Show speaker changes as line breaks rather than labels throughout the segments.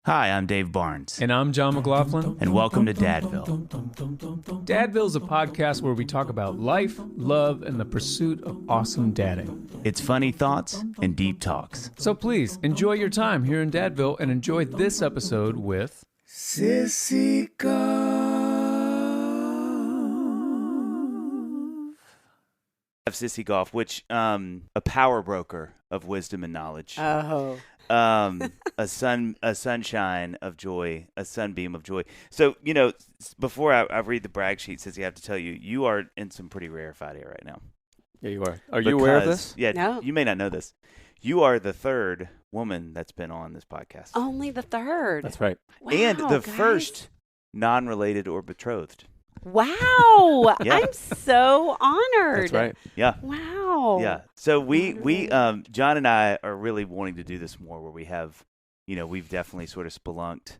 Hi, I'm Dave Barnes.
And I'm John McLaughlin.
And welcome to Dadville.
Dadville is a podcast where we talk about life, love, and the pursuit of awesome dadding.
It's funny thoughts and deep talks.
So please, enjoy your time here in Dadville and enjoy this episode with...
Sissy Goff. Of Sissy Goff, which, a power broker of wisdom and knowledge.
Oh.
A sunshine of joy, a sunbeam of joy. So, you know, before I read the brag sheet, Sissy, I have to tell you, you are in some pretty rarefied air right now.
Yeah, you are. Are you aware of this?
Yeah,
No.
You may not know this. You are the third woman that's been on this podcast.
Only the third.
That's right.
Wow,
and the
guys.
first non-related or betrothed.
Wow.
Yeah.
I'm so honored.
That's right.
Yeah.
Wow.
Yeah. So we John and I are really wanting to do this more where we have, you know, we've definitely sort of spelunked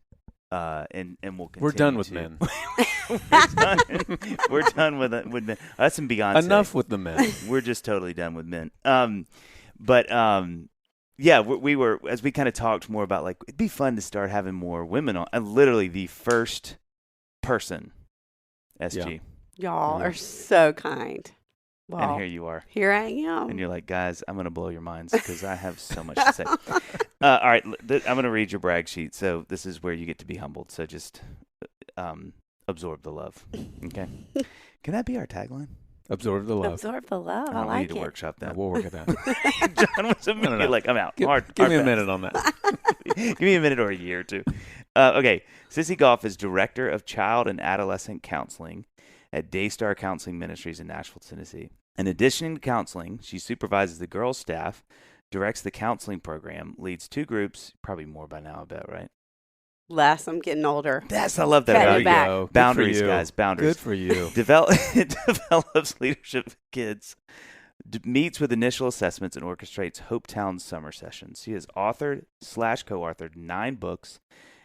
and we'll continue.
We're done with
to.
men.
We're done with men. Us and Beyonce.
Enough with the men.
We're just totally done with men. Yeah, we were, as we kind of talked more about, like, it'd be fun to start having more women on. And literally the first person, SG.
Yeah.
Y'all are so kind. Well,
And here you are.
here I am.
And you're like, guys, I'm going to blow your minds because I have so much to say. All right, I'm going to read your brag sheet. So this is where you get to be humbled. So just absorb the love. Okay? Can that be our tagline?
Absorb the love.
Absorb the love. I
We
like
need to
it.
workshop that.
We'll work it out.
John was immediately like, I'm out.
Give
Hard
me a
pass.
minute on that.
Give me a minute or a year or two. Okay. Sissy Goff is Director of Child and Adolescent Counseling at Daystar Counseling Ministries in Nashville, Tennessee. In addition to counseling, she supervises the girls' staff, directs the counseling program, leads two groups, probably more by now, I bet, right?
Less. I'm getting older.
I love that.
Cut it
There you
back.
go.
Good for
Boundaries,
you.
guys, boundaries.
Good for you.
Develops leadership of kids, meets with initial assessments, and orchestrates Hopetown summer sessions. She has authored/co-authored 9 books,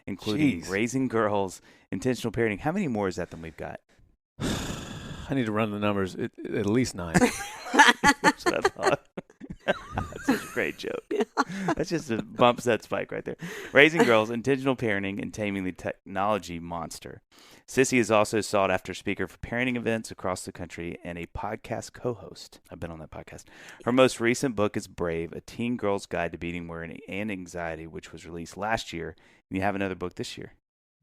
including
Jeez.
Raising Girls, Intentional Parenting. How many more is that than we've got?
I need to run the numbers. At least 9.
That's what I thought. That's such a great joke. That's just a bumps that spike right there. Raising Girls, Intentional Parenting, and Taming the Technology Monster. Sissy is also a sought-after speaker for parenting events across the country and a podcast co-host. I've been on that podcast. Her most recent book is Brave, A Teen Girl's Guide to Beating Worry and Anxiety, which was released last year. And you have another book this year.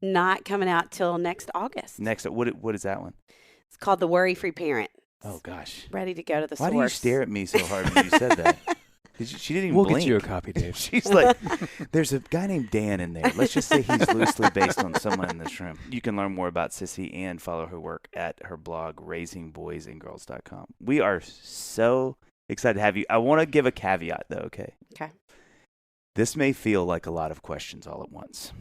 Not coming out till next August.
Next, what is that one?
It's called The Worry-Free Parent.
Oh, gosh.
Ready to go to the
Why
source.
do you stare at me so hard when you said that? She didn't even
We'll
blink.
get you a copy, Dave.
She's like, there's a guy named Dan in there. Let's just say he's loosely based on someone in this room. You can learn more about Sissy and follow her work at her blog, raisingboysandgirls.com. We are so excited to have you. I want to give a caveat, though, okay?
Okay.
This may feel like a lot of questions all at once.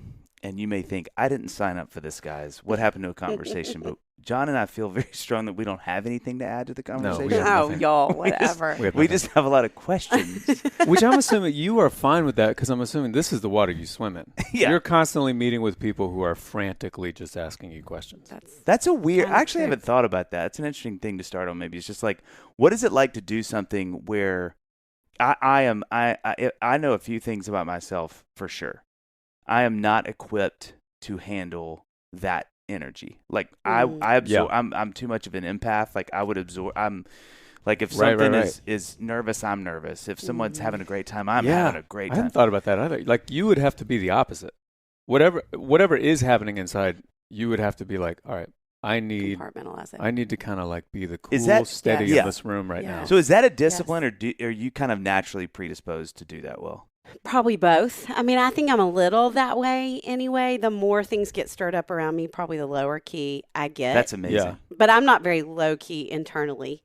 And you may think, I didn't sign up for this, guys. What happened to a conversation? But John and I feel very strong that we don't have anything to add to the conversation.
we have
Oh,
nothing.
y'all, whatever.
We just have a lot of questions.
Which I'm assuming you are fine with that because I'm assuming this is the water you swim in.
Yeah.
You're constantly meeting with people who are frantically just asking you questions.
That's a weird.
Kinda
I actually
true.
haven't thought about that. It's an interesting thing to start on. Maybe it's just like, what is it like to do something where I know a few things about myself for sure. I am not equipped to handle that energy. Like I absorb.
Yeah.
I'm too much of an empath. Like I would absorb. I'm like if
Right,
something
right.
is nervous, I'm nervous. If someone's having a great time, I'm
Yeah.
having a great
I
time.
hadn't thought about that either. Like you would have to be the opposite. Whatever is happening inside, you would have to be like, all right, I need
Compartmentalize it.
to kind of like be the cool,
Is that-
steady
Yeah.
in this room right
Yeah.
now.
So is that a discipline, or are you kind of naturally predisposed to do that well?
Probably both. I mean, I think I'm a little that way anyway. The more things get stirred up around me, probably the lower key I get.
That's amazing.
Yeah.
But I'm not very low key internally.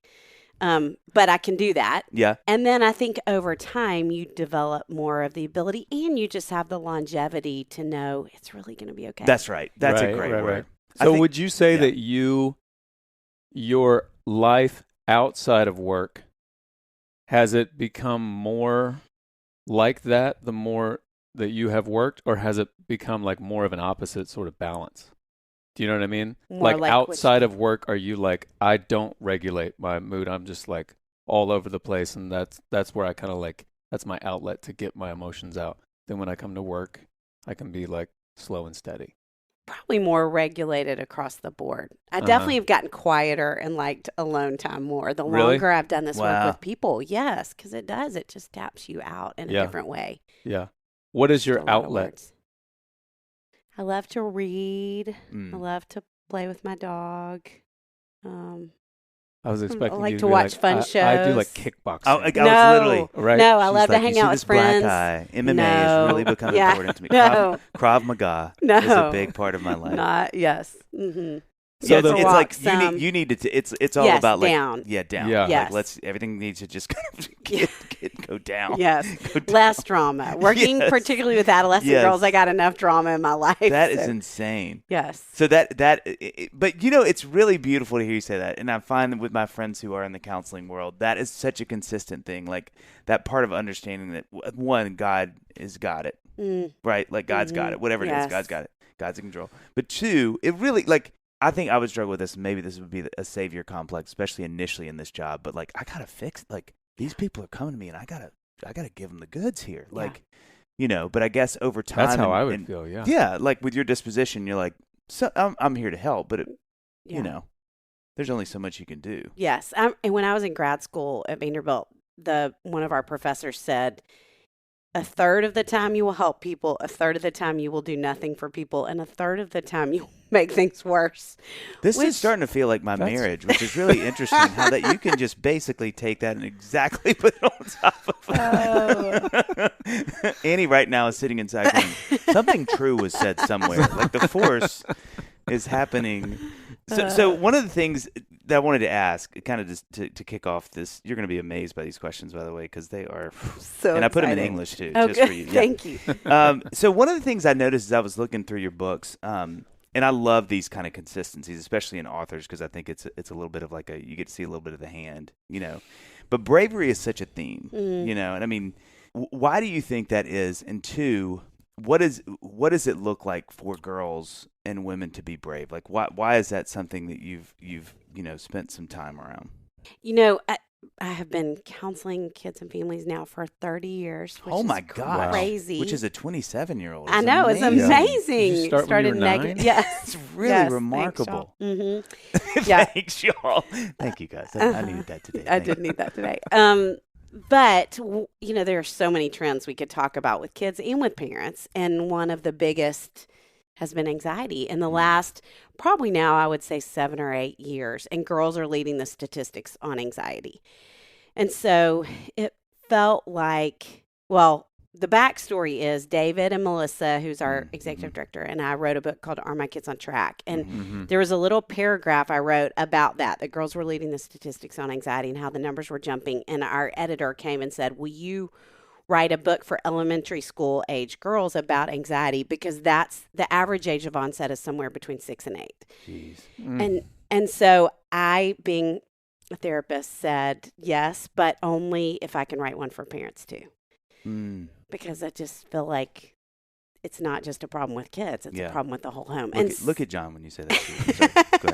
But I can do that.
Yeah.
And then I think over time you develop more of the ability and you just have the longevity to know it's really going to be okay.
That's right. That's a
Right,
great
right,
word.
right.
I
So
think-
would you say
yeah.
that your life outside of work, has it become more like that the more that you have worked, or has it become like more of an opposite sort of balance? Do you know what I mean?
More like
outside of work, are you like, I don't regulate my mood. I'm just like all over the place, and that's where I kind of like, that's my outlet to get my emotions out. Then when I come to work, I can be like slow and steady?
Probably more regulated across the board. I definitely have gotten quieter and liked alone time more the
Really?
longer I've done this work
Wow.
with people. Yes, because it does. It just taps you out in a different way.
Yeah. What is
Just
your
a lot of
outlet?
words. I love to read. I
Mm.
love to play with my dog.
I was expecting
like
you
to
be
watch
like,
fun
I do like
shows.
kickboxing.
Oh, I was
No,
literally.
right?
no, I
She's
love
like,
to hang
you see
out with
this black
friends.
guy? MMA
No.
is really becoming
Yeah.
important to me.
No.
Krav Maga
No.
is a big part of my life.
Not yes. Mm-hmm.
So
the-
it's like you need to. It's all
Yes,
about like
down.
down.
Yeah.
Yes.
Like everything needs to just kind of go down.
Yes,
Go down.
less drama. Working
Yes.
particularly with adolescent
Yes.
girls, I got enough drama in my life.
That is
so,
insane.
yes.
So but it's really beautiful to hear you say that. And I find that with my friends who are in the counseling world, that is such a consistent thing. Like that part of understanding that one, God has got it, right? Like God's got it, whatever it is,
Yes.
God's got it. God's in control. But two, it really I think I would struggle with this. Maybe this would be a savior complex, especially initially in this job. But like, I gotta fix. Like, these people are coming to me, and I gotta give them the goods here.
Yeah.
Like, But I guess over time,
That's how I would feel. Yeah.
yeah, like with your disposition, you're like, so I'm here to help, but there's only so much you can do.
Yes. And when I was in grad school at Vanderbilt, one of our professors said, a third of the time you will help people, a third of the time you will do nothing for people, and a third of the time you will make things worse.
This is starting to feel like my marriage, which is really interesting. How that you can just basically take that and exactly put it on top of. Annie right now is sitting inside going, something true was said somewhere. Like the force is happening. So one of the things that I wanted to ask, kind of just to kick off this, you're going to be amazed by these questions, by the way, because they are.
So
and I put them in
exciting.
English too,
Oh,
just
good.
for you. Yeah.
Thank you.
So one of the things I noticed as I was looking through your books, and I love these kind of consistencies, especially in authors, because I think it's a little bit of like you get to see a little bit of the hand, But bravery is such a theme, And I mean, why do you think that is? And two, what does it look like for girls and women to be brave? Like, why is that something that you've spent some time around?
I have been counseling kids and families now for 30 years. Which
Oh my
is
God.
Crazy.
Which is a 27-year-old.
I know. It's amazing.
Did you start when you were 9?
Yes.
It's really remarkable.
Thanks, y'all. Yeah.
Thanks, y'all. Thank you, guys. I needed that today.
I did need that today. But, there are so many trends we could talk about with kids and with parents. And one of the biggest has been anxiety in the last, probably now, I would say 7 or 8 years. And girls are leading the statistics on anxiety. And so it felt like, the backstory is David and Melissa, who's our executive director, and I wrote a book called Are My Kids on Track? And there was a little paragraph I wrote about that girls were leading the statistics on anxiety and how the numbers were jumping. And our editor came and said, will you write a book for elementary school age girls about anxiety? Because that's the average age of onset is somewhere between 6 and 8.
Jeez.
And so I, being a therapist, said yes, but only if I can write one for parents too. Because I just feel like it's not just a problem with kids; it's a problem with the whole home.
Look at John when you say that. Sorry. Go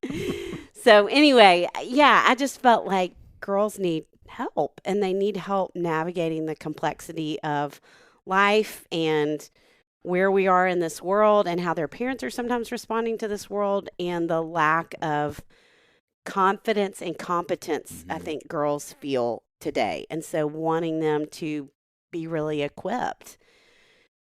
ahead.
So anyway, I just felt like girls need help, and they need help navigating the complexity of life and where we are in this world, and how their parents are sometimes responding to this world, and the lack of confidence and competence I think girls feel today. And so wanting them to be really equipped.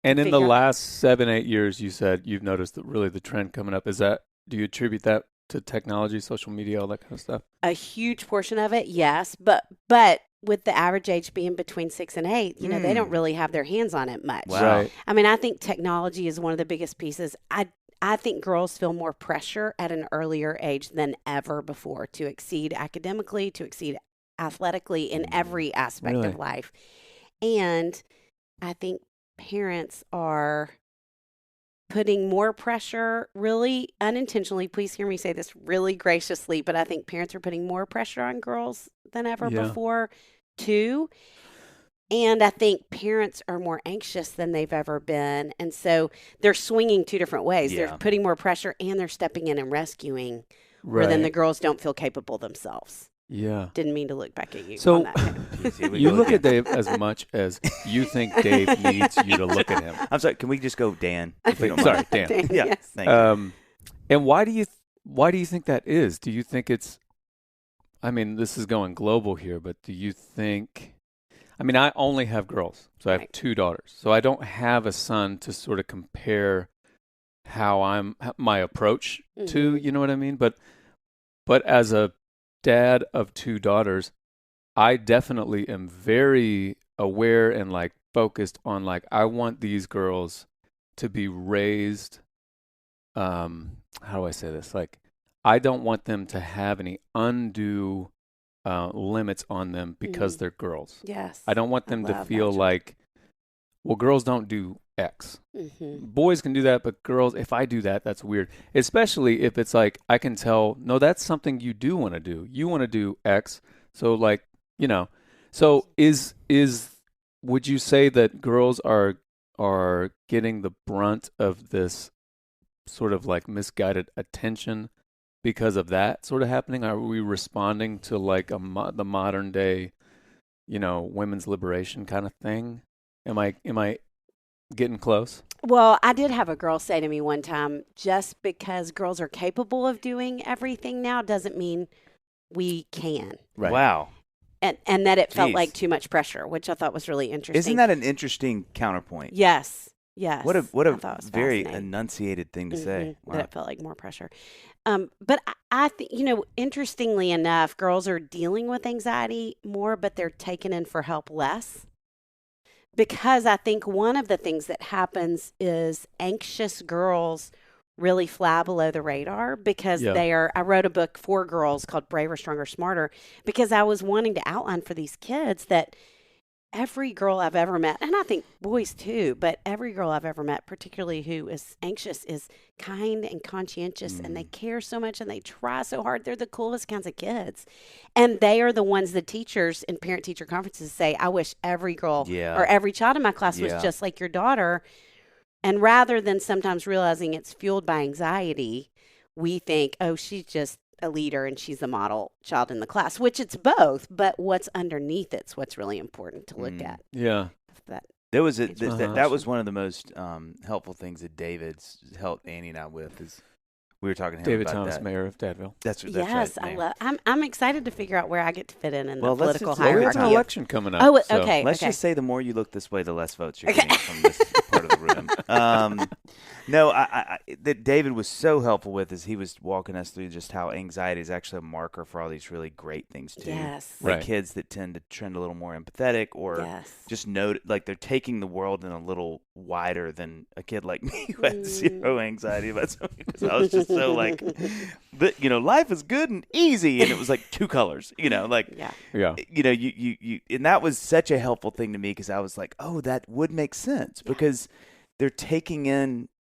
And in the last 7-8 years, you said you've noticed that really the trend coming up. Do you attribute that to technology, social media, all that kind of stuff?
A huge portion of it, yes. But with the average age being between 6 and 8, they don't really have their hands on it much.
Wow.
Right.
I mean, I think technology is one of the biggest pieces. I think girls feel more pressure at an earlier age than ever before to exceed academically, to exceed athletically in every aspect of life. And I think parents are putting more pressure, really unintentionally. Please hear me say this really graciously, but I think parents are putting more pressure on girls than ever before too. And I think parents are more anxious than they've ever been. And so they're swinging two different ways.
Yeah.
They're putting more pressure and they're stepping in and rescuing where then the girls don't feel capable themselves.
Yeah.
Didn't mean to look back at you.
So-
on that note.
Here we
You
go
look
again.
at Dave as much as you think Dave needs you to look at him.
I'm sorry. Can we just go Dan? If you don't
Sorry,
mind?
Dan.
Dan,
Yeah.
yes.
Thank you.
And why do you think that is? Do you think it's? I mean, this is going global here, but do you think? I mean, I only have girls, so I have
Right.
2 daughters, so I don't have a son to sort of compare my approach to.
Mhm.
You know what I mean? But as a dad of 2 daughters, I definitely am very aware and like focused on like I want these girls to be raised. How do I say this? Like, I don't want them to have any undue limits on them because
Mhm.
they're girls.
Yes.
I don't want them to
love
feel
that.
like, well, girls don't do X.
Mhm.
Boys can do that, but girls, if I do that, that's weird. Especially if it's like, I can tell, no, that's something you do want to do. You want to do X. So like, you know, so would you say that girls are getting the brunt of this sort of like misguided attention because of that sort of happening? Are we responding to like the modern day, women's liberation kind of thing? Am I getting close?
Well, I did have a girl say to me one time, just because girls are capable of doing everything now doesn't mean we can.
Right.
Wow.
And that it felt
Jeez.
like too much pressure, which I thought was really interesting.
Isn't that an interesting counterpoint?
Yes. Yes.
What
I
a
thought it was
very
fascinating.
enunciated thing to say.
That it felt like more pressure. But I think, interestingly enough, girls are dealing with anxiety more, but they're taken in for help less. Because I think one of the things that happens is anxious girls really fly below the radar because
Yeah.
I wrote a book for girls called Braver, Stronger, Smarter, because I was wanting to outline for these kids that every girl I've ever met, and I think boys too, but every girl I've ever met, particularly who is anxious, is kind and conscientious, and they care so much and they try so hard. They're the coolest kinds of kids. And they are the ones the teachers in parent-teacher conferences say, I wish every girl or every child in my class was just like your daughter. And rather than sometimes realizing it's fueled by anxiety, we think, oh, she's just a leader and she's the model child in the class, which it's both, but what's underneath it's what's really important to look at.
Yeah.
That
There was
It's
that was one of the most helpful things that David's helped Annie and I with is we were talking to him
David
about
Thomas,
that.
mayor of Dadville.
That's
yes,
right.
I'm excited to figure out where I get to fit in
Well,
the
let's
political
just-
Well, we have
hierarchy.
an election coming up.
Oh,
so-
okay.
Let's just say the more you look this way, the less votes you're getting from this part of the room. No, that David was so helpful with is he was walking us through just how anxiety is actually a marker for all these really great things too.
Yes.
Like
Right.
kids that tend to trend a little more empathetic or
Yes.
just note like they're taking the world in a little wider than a kid like me who had zero anxiety about something. I was just so like, but life is good and easy, and it was like 2 colors. Like
Yeah.
Yeah.
you and that was such a helpful thing to me because I was like, oh, that would make sense because they're taking in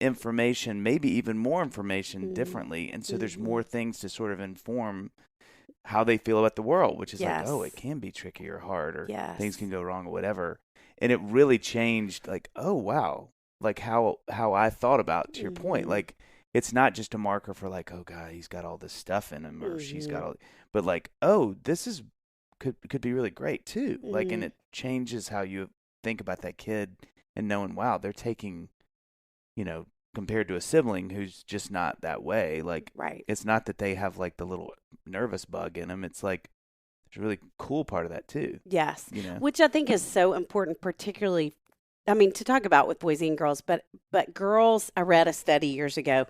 information, maybe even more information differently, and so there's more things to sort of inform how they feel about the world, which is like, oh, it can be tricky or hard or things can go wrong or whatever. And it really changed like, oh wow, like how I thought about, to your point, like it's not just a marker for like, oh god, he's got all this stuff in him or she's got all, but like, oh, this is could be really great too. Like, and it changes how you think about that kid and knowing, wow, they're taking, compared to a sibling who's just not that way. Like, it's not that they have like the little nervous bug in them. It's like there's a really cool part of that too.
Yes. Which I think is so important, particularly, I mean, to talk about with boys and girls, but girls, I read a study years ago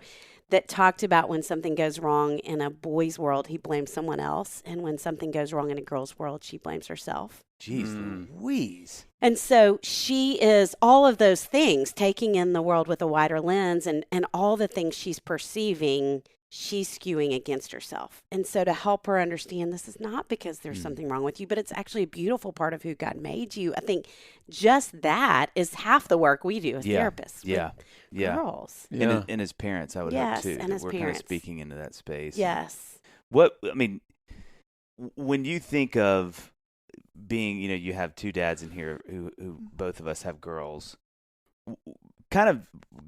that talked about when something goes wrong in a boy's world, he blames someone else. And when something goes wrong in a girl's world, she blames herself.
Jeez Louise.
And so she is all of those things, taking in the world with a wider lens, and all the things she's perceiving, she's skewing against herself. And so to help her understand this is not because there's something wrong with you, but it's actually a beautiful part of who God made you. I think just that is half the work we do as therapists. Girls.
And as parents, I would hope too.
And
that
as
we're
parents.
kind of speaking into that space.
Yes.
When you think of being, you have 2 dads in here who both of us have girls, kind of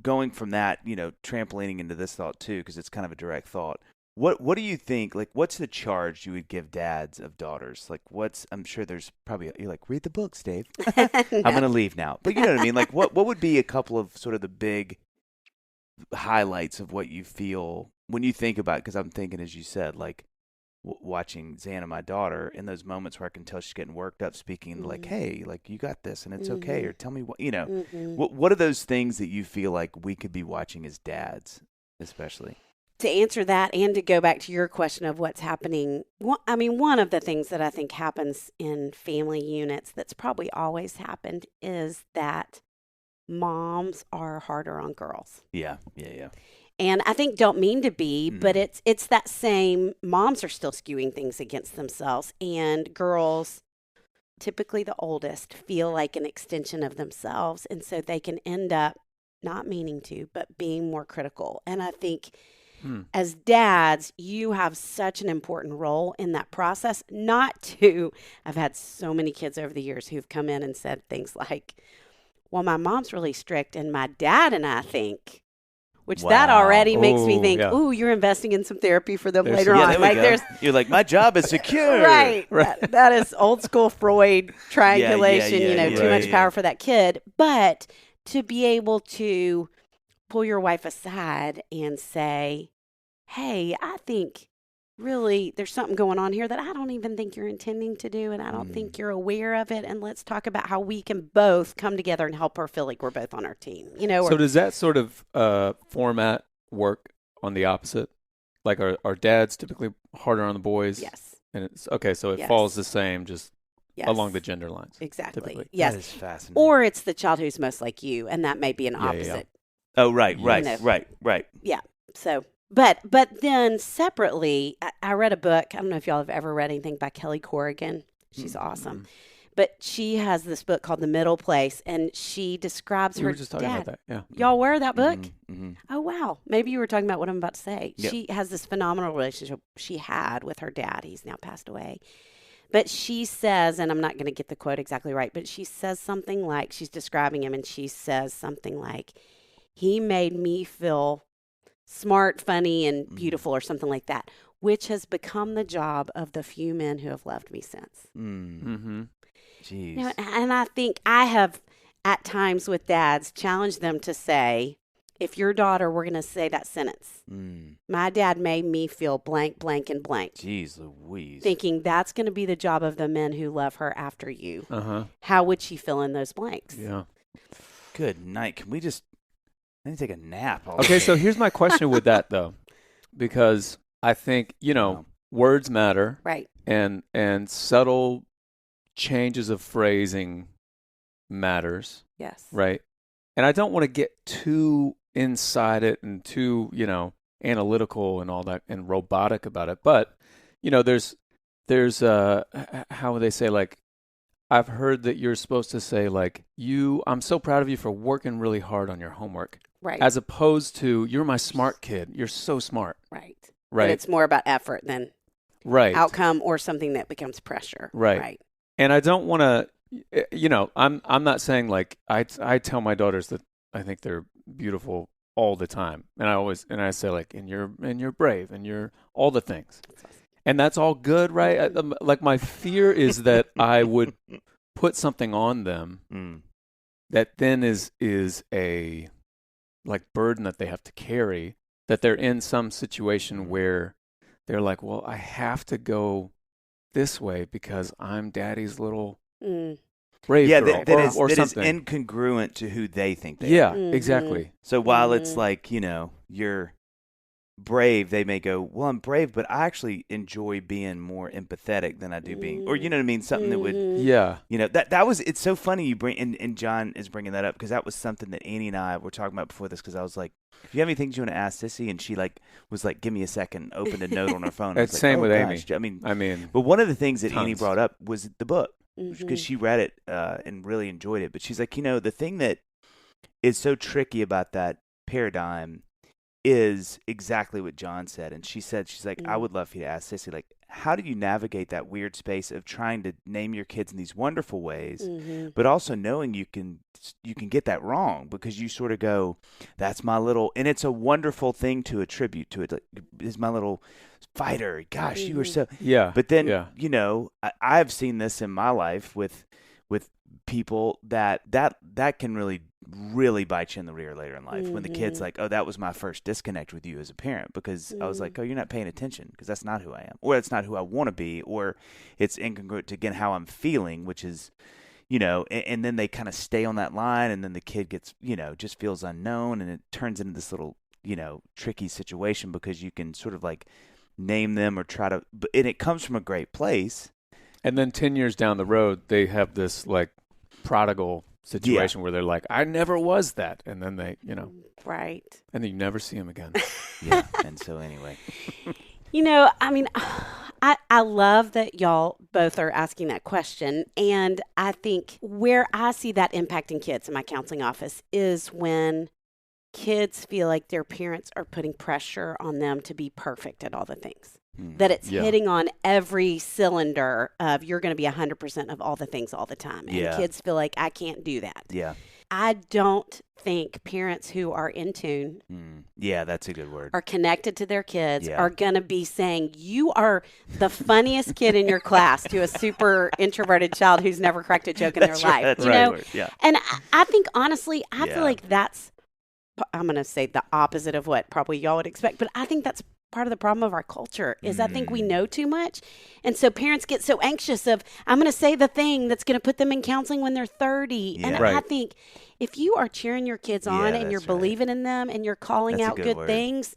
going from that, trampolining into this thought too, because it's kind of a direct thought. What do you think? Like, what's the charge you would give dads of daughters? Like, I'm sure there's probably you're like, read the books, Dave.
No.
I'm gonna leave now. But you know what I mean? Like, what would be a couple of sort of the big highlights of what you feel when you think about? Because I'm thinking, as you said, like watching Xana, my daughter, in those moments where I can tell she's getting worked up, speaking like, hey, like you got this, and it's okay, or tell me what What are those things that you feel like we could be watching as dads, especially?
To answer that and to go back to your question of what's happening, one of the things that I think happens in family units that's probably always happened is that moms are harder on girls.
Yeah.
And I think don't mean to be, but it's that same, moms are still skewing things against themselves, and girls, typically the oldest, feel like an extension of themselves, and so they can end up not meaning to, but being more critical. And I think as dads, you have such an important role in that process. I've had so many kids over the years who've come in and said things like, well, my mom's really strict, and my dad and I think, which that already makes me think, ooh, you're investing in some therapy for them later on.
Like you're like, my job is secure.
Right. That is old school Freud triangulation, too much power for that kid. But to be able to pull your wife aside and say, hey, I think really there's something going on here that I don't even think you're intending to do, and I don't think you're aware of it, and let's talk about how we can both come together and help her feel like we're both on our team.
So does that sort of format work on the opposite? Like are dads typically harder on the boys?
Yes.
And it's okay, so it falls the same, just along the gender lines.
Exactly.
Typically.
Yes.
That is fascinating.
Or it's the child who's most like you, and that may be an opposite.
Oh, right.
Yeah. So, but then separately, I read a book. I don't know if y'all have ever read anything by Kelly Corrigan. She's awesome. But she has this book called The Middle Place, and she describes her dad.
We were just talking about that, yeah.
Y'all were that book?
Mm-hmm.
Oh, wow. Maybe you were talking about what I'm about to say.
Yep.
She has this phenomenal relationship she had with her dad. He's now passed away. But she says, and I'm not going to get the quote exactly right, but she says something like, she's describing him, and she says something like, he made me feel smart, funny, and beautiful, or something like that, which has become the job of the few men who have loved me since.
Jeez.
And I think I have, at times with dads, challenged them to say, if your daughter were going to say that sentence, my dad made me feel blank, blank, and blank.
Jeez Louise.
Thinking that's going to be the job of the men who love her after you. How would she fill in those blanks?
Yeah.
Good night. Can we just... I need to take a nap.
Okay, so here's my question with that, though, because I think, words matter.
Right.
And subtle changes of phrasing matters. Yes. Right? And I don't want to get too inside it and too, analytical and all that and robotic about it. But, there's how would they say, like, I've heard that you're supposed to say, like, I'm so proud of you for working really hard on your homework.
Right.
As opposed to, you're my smart kid. You're so smart.
Right.
Right.
But it's more about effort than outcome or something that becomes pressure.
Right. And I don't want to, I'm not saying, like, I tell my daughters that I think they're beautiful all the time. And I say, like, and you're brave and you're all the things. And that's all good, right? Like, my fear is that I would put something on them that then is a like burden that they have to carry, that they're in some situation where they're like, well, I have to go this way because I'm daddy's little brave girl, or
that
something.
is incongruent to who they think they are.
Yeah, exactly.
So while it's like, you're brave, they may go, well, I'm brave, but I actually enjoy being more empathetic than I do being, or you know what I mean, something that would, that was, it's so funny you bring, and John is bringing that up because that was something that Annie and I were talking about before this, because I was like, do you have anything you want to ask Sissy? And she was like, give me a second, opened a note on her phone.
It's same with Amy. I mean,
but one of the things that Annie brought up was the book, because she read it and really enjoyed it. But she's like, the thing that is so tricky about that paradigm is exactly what John said. And she's like, I would love for you to ask Sissy, like, how do you navigate that weird space of trying to name your kids in these wonderful ways,
Mm-hmm.
but also knowing you can get that wrong because you sort of go, that's my little, and it's a wonderful thing to attribute to it. Like, is my little fighter. Gosh, you were so.
Yeah.
But then,
yeah.
you know, I've seen this in my life with people that can really bite you in the rear later in life when the kid's like, oh, that was my first disconnect with you as a parent because I was like, oh, you're not paying attention because that's not who I am, or that's not who I want to be, or it's incongruent to, again, how I'm feeling, which is, you know, and then they kind of stay on that line, and then the kid gets, you know, just feels unknown, and it turns into this little, you know, tricky situation because you can sort of like name them or try to, and it comes from a great place.
And then 10 years down the road, they have this like prodigal situation where they're like, I never was that. And then they, you know.
Right.
And then you never see them again.
Yeah. And so anyway.
You know, I mean, I love that y'all both are asking that question. And I think where I see that impacting kids in my counseling office is when kids feel like their parents are putting pressure on them to be perfect at all the things. That it's hitting on every cylinder of you're going to be 100% of all the things all the time. And kids feel like I can't do that.
Yeah.
I don't think parents who are in tune,
yeah, that's a good word,
are connected to their kids, are going to be saying, you are the funniest kid in your class to a super introverted child who's never cracked a joke in their life.
That's
you
right.
know?
Word. Yeah.
And I think, honestly, I feel like that's, I'm going to say the opposite of what probably y'all would expect, but I think that's part of the problem of our culture is I think we know too much. And so parents get so anxious of, I'm going to say the thing that's going to put them in counseling when they're 30.
Yeah.
And I think if you are cheering your kids on and you're believing in them and you're calling out good things,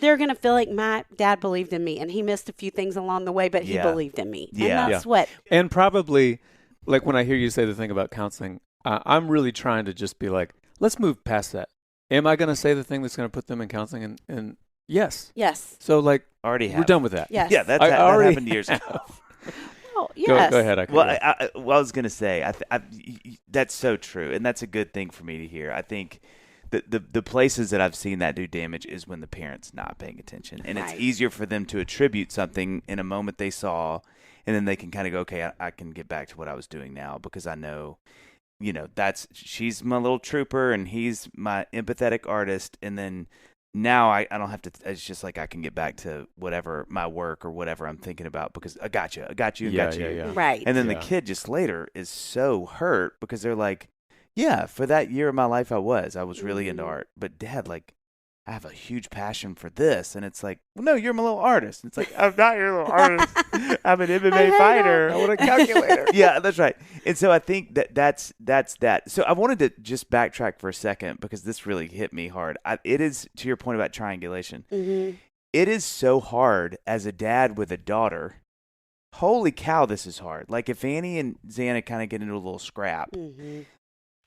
they're going to feel like my dad believed in me and he missed a few things along the way, but he believed in me.
Yeah.
And that's what. And
probably, like when I hear you say the thing about counseling, I'm really trying to just be like, let's move past that. Am I going to say the thing that's going to put them in counseling? And yes.
Yes.
So like,
already
we're done with that.
Yes.
Yeah, that happened years ago.
Well, yes.
Go ahead.
I was going to say, that's so true, and that's a good thing for me to hear. I think the places that I've seen that do damage is when the parent's not paying attention, and it's easier for them to attribute something in a moment they saw, and then they can kind of go, okay, I can get back to what I was doing now because I know, you know, she's my little trooper and he's my empathetic artist, and then now I don't have to, it's just like I can get back to whatever my work or whatever I'm thinking about because I got you.
Yeah.
Right.
And then the kid just later is so hurt because they're like, yeah, for that year of my life I was really into art. But Dad, like, I have a huge passion for this. And it's like, well, no, you're my little artist. And it's like, I'm not your little artist. I'm an MMA fighter. I want a calculator. Yeah, that's right. And so I think that's that. So I wanted to just backtrack for a second because this really hit me hard. It is, to your point about triangulation, it is so hard as a dad with a daughter. Holy cow, this is hard. Like if Annie and Xana kind of get into a little scrap,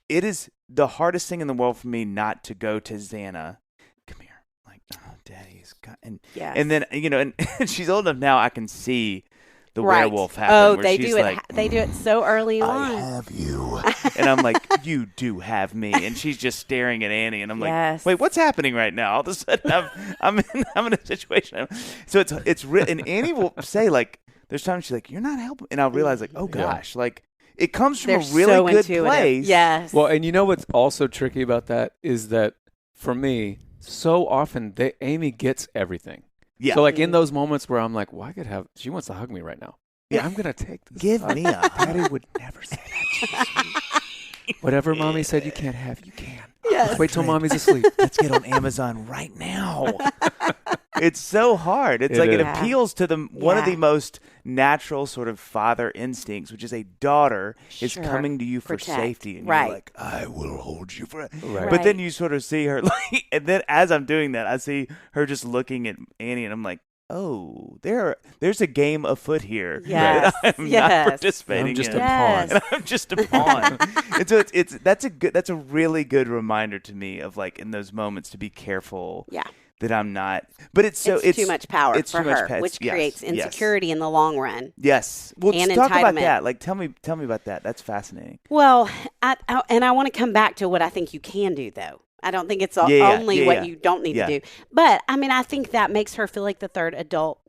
it is the hardest thing in the world for me not to go to Xana. Come here, like, oh, Daddy's got, and then, you know, and she's old enough now. I can see the werewolf happen.
Oh,
where
they
she's
do it.
Like,
they do it so early on.
I have you, and I'm like, you do have me, and she's just staring at Annie, and I'm like, wait, what's happening right now? All of a sudden, I'm in a situation. So it's real, and Annie will say like, there's times she's like, you're not helping, and I'll realize like, oh gosh, like. It comes from a really good place.
Yes.
Well, and you know what's also tricky about that is that for me, so often Amy gets everything. Yeah. So like in those moments where I'm like, well, she wants to hug me right now. Yeah. I'm going to take this.
Give me a hug.
Daddy would never say that to you. Whatever Mommy said you can't have, you can.
Yes.
Wait till Mommy's asleep.
Let's get on Amazon right now. It's so hard. It appeals to one of the most natural sort of father instincts, which is a daughter is coming to you for safety. And you're like, I will hold you for it. Right. But then you sort of see her, like, and then as I'm doing that, I see her just looking at Annie, and I'm like, oh, there's a game afoot here that I'm not participating in.
I'm just a pawn.
And I'm just a pawn. And so that's a really good reminder to me of like in those moments to be careful. Yeah. That I'm not, but it's
too much power for her, which creates insecurity in the long run.
Yes, well, let's talk about that. Like, tell me about that. That's fascinating.
Well, I want to come back to what I think you can do, though. I don't think it's only what you don't need to do. But I mean, I think that makes her feel like the third adult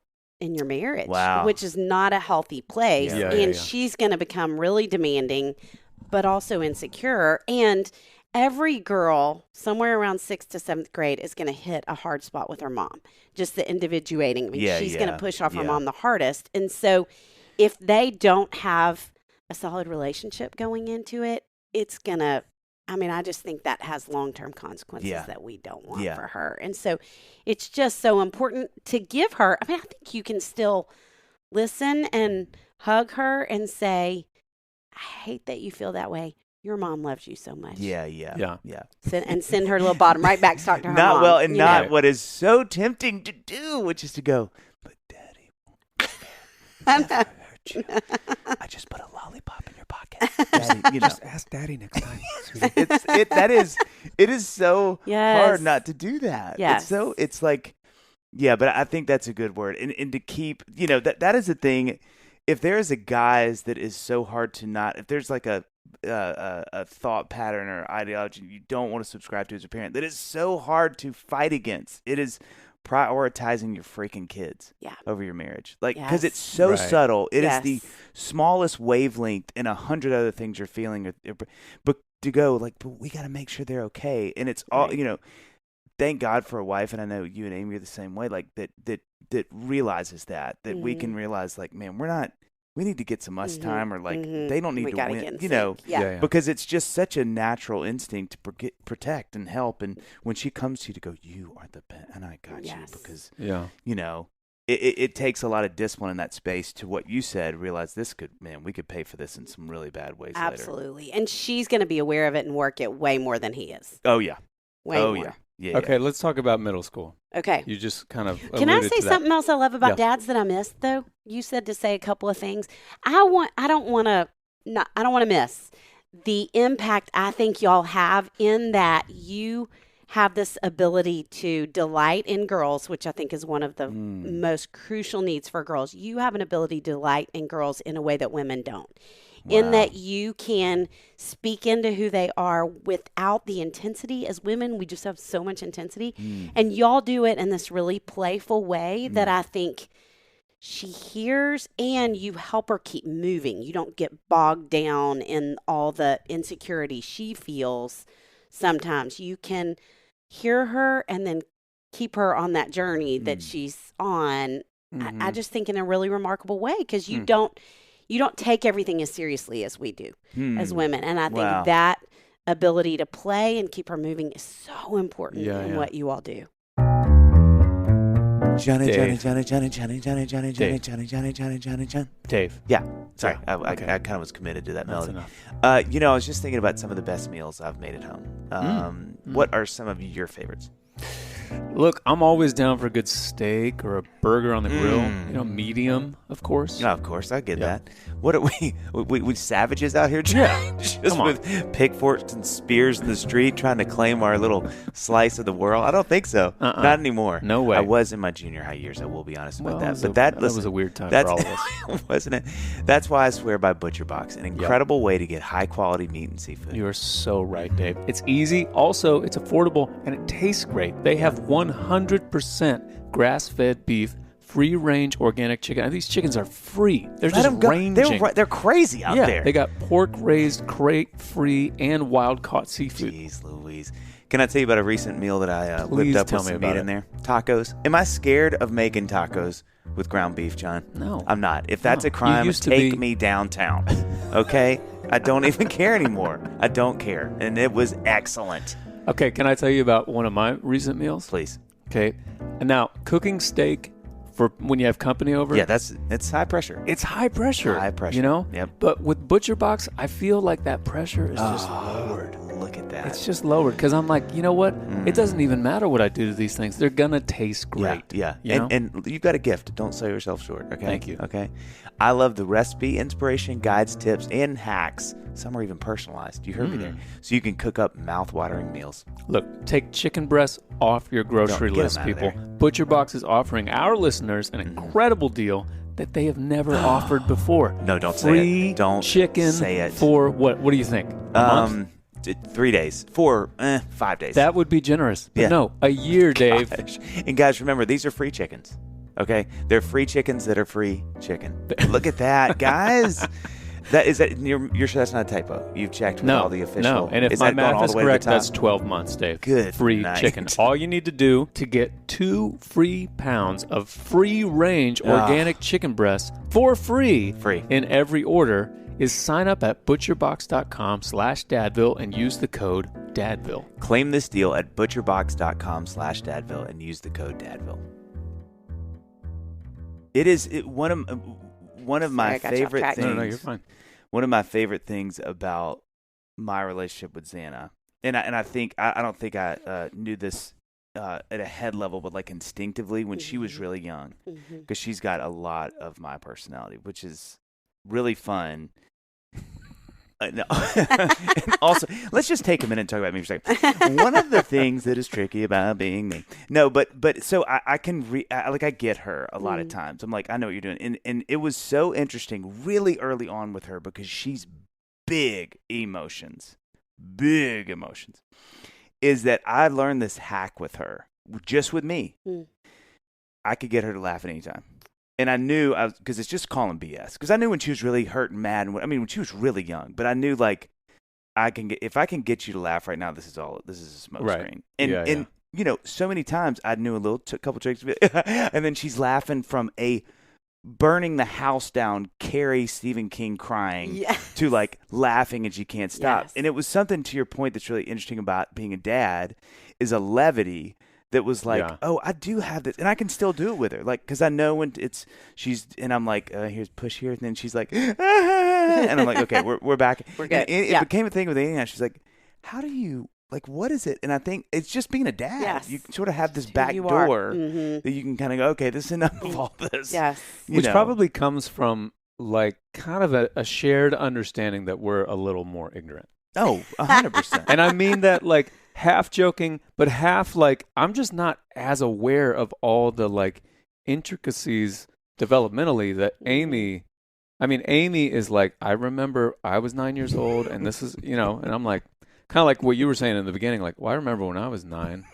in your marriage,
Wow.
which is not a healthy place.
Yeah.
And she's going to become really demanding, but also insecure. And every girl somewhere around 6th to 7th grade is going to hit a hard spot with her mom. Just the individuating. I mean, she's going to push off her mom the hardest. And so if they don't have a solid relationship going into it, it's going to, I mean, I just think that has long-term consequences that we don't want for her. And so it's just so important to give her, I mean, I think you can still listen and hug her and say, I hate that you feel that way. Your mom loves you so much.
Yeah.
And send her little bottom right back to talk to her
Not
mom.
well, and not what is so tempting to do, which is to go, but Daddy won't never hurt you. I just put a lollipop in your pocket. Daddy,
Just ask Daddy next time.
it is so
Yes.
hard not to do that.
Yes.
It's like, but I think that's a good word. And to keep, that is the thing. If there is a guise that is so hard to not, if there's like a thought pattern or ideology you don't want to subscribe to as a parent, that is so hard to fight against. It is prioritizing your freaking kids over your marriage. Like, because it's so subtle. It is the smallest wavelength in 100 other things you're feeling. But to go, like, but we got to make sure they're okay. And it's all, thank God for a wife. And I know you and Amy are the same way, like that realizes that we can realize, like, man, we need to get some us time, or like they don't need to win, because it's just such a natural instinct to protect and help. And when she comes to you to go, you are the best, and I got you, because it takes a lot of discipline in that space. To what you said, realize we could pay for this in some really bad ways.
Absolutely.
Later.
And she's going to be aware of it and work it way more than he is.
Oh yeah.
Way more.
Yeah.
Okay, let's talk about middle school.
Okay.
You just kind of
Can I
alluded
say
to
something else I love about dads that I missed though? You said to say a couple of things. I don't want to miss the impact I think y'all have in that you have this ability to delight in girls, which I think is one of the most crucial needs for girls. You have an ability to delight in girls in a way that women don't. Wow. In that you can speak into who they are without the intensity. As women, we just have so much intensity. And y'all do it in this really playful way that I think she hears, and you help her keep moving. You don't get bogged down in all the insecurity she feels sometimes. You can hear her and then keep her on that journey that she's on. I just think in a really remarkable way, because you don't take everything as seriously as we do as women. And I think that ability to play and keep her moving is so important in what you all do.
Johnny.
Dave.
Yeah. Sorry. I kind of was committed to that melody. I was just thinking about some of the best meals I've made at home. What are some of your favorites?
Look, I'm always down for a good steak or a burger on the grill. Medium, of course.
No, of course, I get that. What are we savages out here? Just with pitchforks and spears in the street trying to claim our little slice of the world? I don't think so. Not anymore.
No way.
I was in my junior high years. I will be honest about that. But
that was a weird time for all of us,
wasn't it? That's why I swear by Butcher Box, an incredible way to get high quality meat and seafood.
You are so right, Dave. It's easy. Also, it's affordable, and it tastes great. They have 100% grass-fed beef, free-range organic chicken. And these chickens are free. They're just ranging.
They're crazy out there.
They got pork-raised, crate-free, and wild-caught seafood.
Jeez Louise. Can I tell you about a recent meal that I whipped up with some meat in there? Tacos. Am I scared of making tacos with ground beef, John?
No.
I'm not. If that's a crime, take me downtown. Okay? I don't even care anymore. I don't care. And it was excellent.
Okay, can I tell you about one of my recent meals?
Please.
Okay. And now, cooking steak for when you have company over.
Yeah, it's high pressure.
It's high pressure.
High pressure. Yep.
But with Butcher Box, I feel like that pressure is just lowered.
Look at that.
It's just lowered because I'm like, you know what? It doesn't even matter what I do to these things. They're going to taste great.
Yeah.
You know?
And you've got a gift. Don't sell yourself short. Okay.
Thank you.
Okay. I love the recipe, inspiration, guides, tips, and hacks. Some are even personalized. You heard me there. So you can cook up mouth-watering meals.
Look, take chicken breasts off your grocery list, people. Butcher Box is offering our listeners an incredible deal that they have never offered before.
No, don't say it. Don't
chicken
say it.
For what? What do you think? A month?
3 days. 5 days.
That would be generous. But no, a year, Dave.
And guys, remember, these are free chickens. Okay, they're free chickens that are free chicken. Look at that, guys. You're sure that's not a typo? You've checked with all the official.
No, and if my math is correct, that's 12 months, Dave.
Good
free
night.
chicken. All you need to do to get 2 free pounds of free-range organic chicken breasts for free in every order is sign up at butcherbox.com/Dadville and use the code Dadville.
Claim this deal at butcherbox.com/Dadville and use the code Dadville. It is one of my favorite things.
No, you're fine.
One of my favorite things about my relationship with Xana, and I think I don't think I knew this at a head level, but like instinctively when she was really young, because she's got a lot of my personality, which is really fun. No. And also, let's just take a minute and talk about me for a second. One of the things that is tricky about being me. No, but so I can I get her a lot of times. I'm like, I know what you're doing. And it was so interesting really early on with her because she's big emotions, is that I learned this hack with her, just with me. I could get her to laugh at any time. And I knew, because it's just calling BS. Because I knew when she was really hurt and mad, when she was really young. But I knew, like, if I can get you to laugh right now, this is a smoke screen. And so many times I knew a couple tricks, and then she's laughing from a burning the house down, Carrie Stephen King crying to like laughing and she can't stop. Yes. And it was something to your point that's really interesting about being a dad is a levity. That was like, oh, I do have this, and I can still do it with her, like, because I know when and I'm like, here's push here, and then she's like, and I'm like, okay, we're back.
We're good.
It became a thing with Amy. She's like, how do you, like, what is it? And I think it's just being a dad.
Yes.
You sort of have this back door that you can kind of go, okay, this is enough of all this.
Yes.
Which probably comes from, like, kind of a shared understanding that we're a little more ignorant.
Oh, 100%.
And I mean that, like, half joking, but half like I'm just not as aware of all the like intricacies developmentally that Amy is like, I remember I was 9 years old and this is, and I'm like, kind of like what you were saying in the beginning, like, well, I remember when I was 9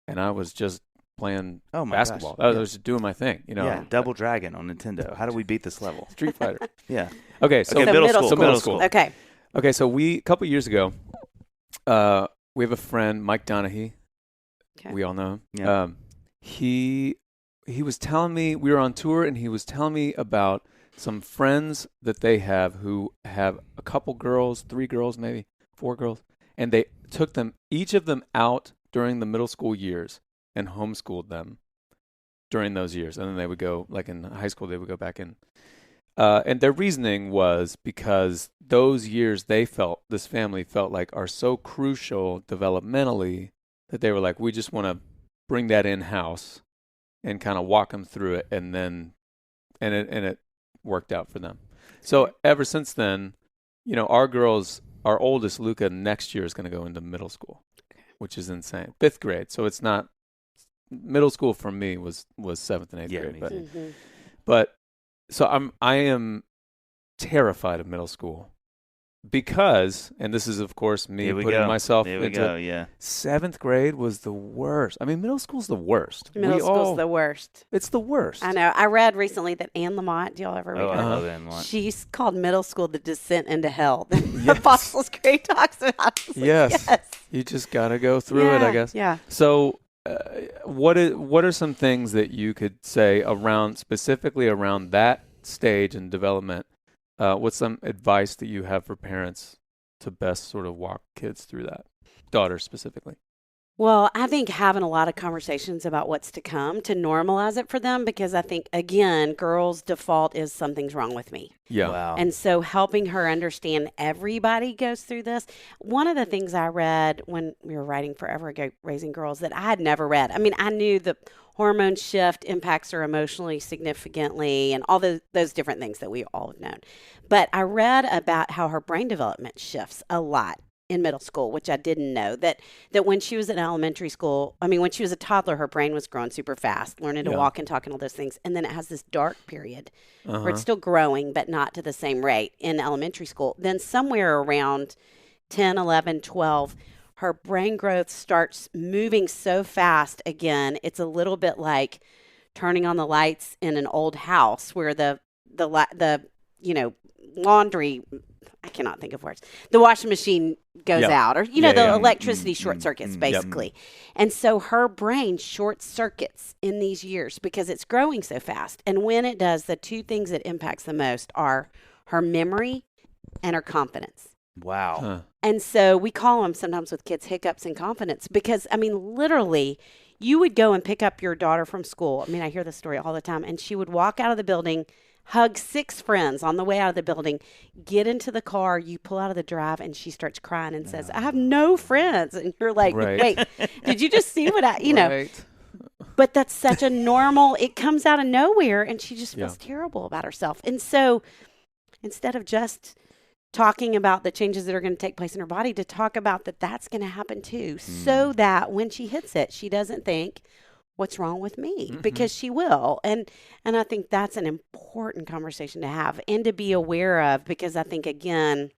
and I was just playing basketball. I was just doing my thing,
Yeah, Double Dragon on Nintendo. How do we beat this level?
Street Fighter.
Yeah.
Okay, so
middle school.
Okay.
Okay, so a couple years ago, we have a friend, Mike Donahue. Okay. We all know him.
Yeah.
He was telling me, we were on tour, and he was telling me about some friends that they have who have a couple girls, 3 girls maybe, 4 girls, and they took each of them out during the middle school years and homeschooled them during those years. And then they would go, like in high school, they would go back in. And their reasoning was because those years this family felt like are so crucial developmentally that they were like, we just want to bring that in-house and kind of walk them through it. And then, and it worked out for them. So ever since then, our oldest, Luca, next year is going to go into middle school, which is insane. 5th grade. So it's not, middle school for me was 7th and 8th grade. But so I am terrified of middle school because, and this is of course me putting myself into 7th grade was the worst. I mean, middle school's the worst.
Middle school's the worst.
It's the worst.
I know. I read recently that Anne Lamott, do y'all ever read her?
I love Anne Lamott.
She's called middle school the descent into hell. The Apostles' Creed talks about.
Yes. You just gotta go through it, I guess.
Yeah.
So. What are some things that you could say specifically around that stage in development? What's some advice that you have for parents to best sort of walk kids through that, daughters specifically?
Well, I think having a lot of conversations about what's to come to normalize it for them, because I think, again, girls' default is something's wrong with me.
Yeah.
Wow.
And so helping her understand everybody goes through this. One of the things I read when we were writing Forever Ago, Raising Girls, that I had never read. I mean, I knew the hormone shift impacts her emotionally significantly and all those different things that we all have known. But I read about how her brain development shifts a lot in middle school, which I didn't know, that when she was in elementary school, when she was a toddler, her brain was growing super fast, learning to walk and talk and all those things. And then it has this dark period where it's still growing, but not to the same rate in elementary school. Then somewhere around 10, 11, 12, her brain growth starts moving so fast again. It's a little bit like turning on the lights in an old house where the laundry, I cannot think of words, the washing machine goes out, or the electricity short circuits basically. And so her brain short circuits in these years because it's growing so fast. And when it does, the two things it impacts the most are her memory and her confidence.
Wow.
Huh.
And so we call them sometimes with kids hiccups in confidence because, I mean, literally, you would go and pick up your daughter from school. I mean, I hear this story all the time. And she would walk out of the building, hug 6 friends on the way out of the building, get into the car, you pull out of the drive, and she starts crying and says, I have no friends. And you're like, wait, did you just see what
Right.
But that's such a normal, it comes out of nowhere, and she just feels terrible about herself. And so instead of just talking about the changes that are going to take place in her body, to talk about that's going to happen too, so that when she hits it, she doesn't think, what's wrong with me? Because she will. And I think that's an important conversation to have and to be aware of, because I think, again,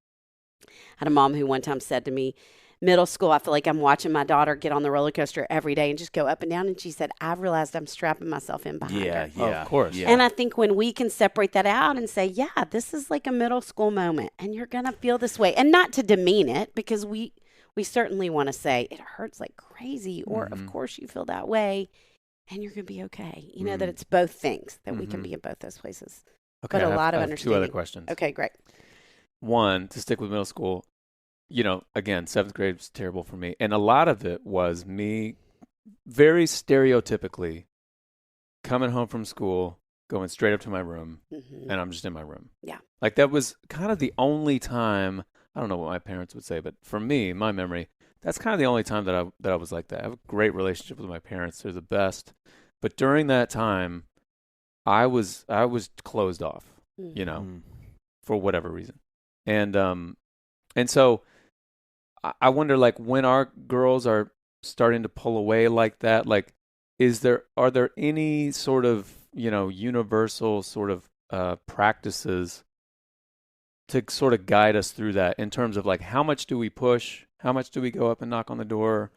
I had a mom who one time said to me, middle school, I feel like I'm watching my daughter get on the roller coaster every day and just go up and down. And she said, I've realized I'm strapping myself in behind her.
Oh, of course.
Yeah.
And I think when we can separate that out and say, yeah, this is like a middle school moment and you're going to feel this way, and not to demean it, because we certainly want to say it hurts like crazy, or of course you feel that way and you're going to be okay. That it's both things, that we can be in both those places.
Okay,
But a lot of
I have
understanding.
2 other questions.
Okay, great.
One, to stick with middle school, again, 7th grade was terrible for me. And a lot of it was me very stereotypically coming home from school, going straight up to my room, and I'm just in my room.
Yeah.
Like that was kind of the only time, I don't know what my parents would say, but for me, my memory, that's kind of the only time that I was like that. I have a great relationship with my parents. They're the best. But during that time, I was closed off, for whatever reason. And so I wonder, like, when our girls are starting to pull away like that, like, are there any sort of, universal sort of practices to sort of guide us through that, in terms of like, how much do we push? How much do we go up and knock on the door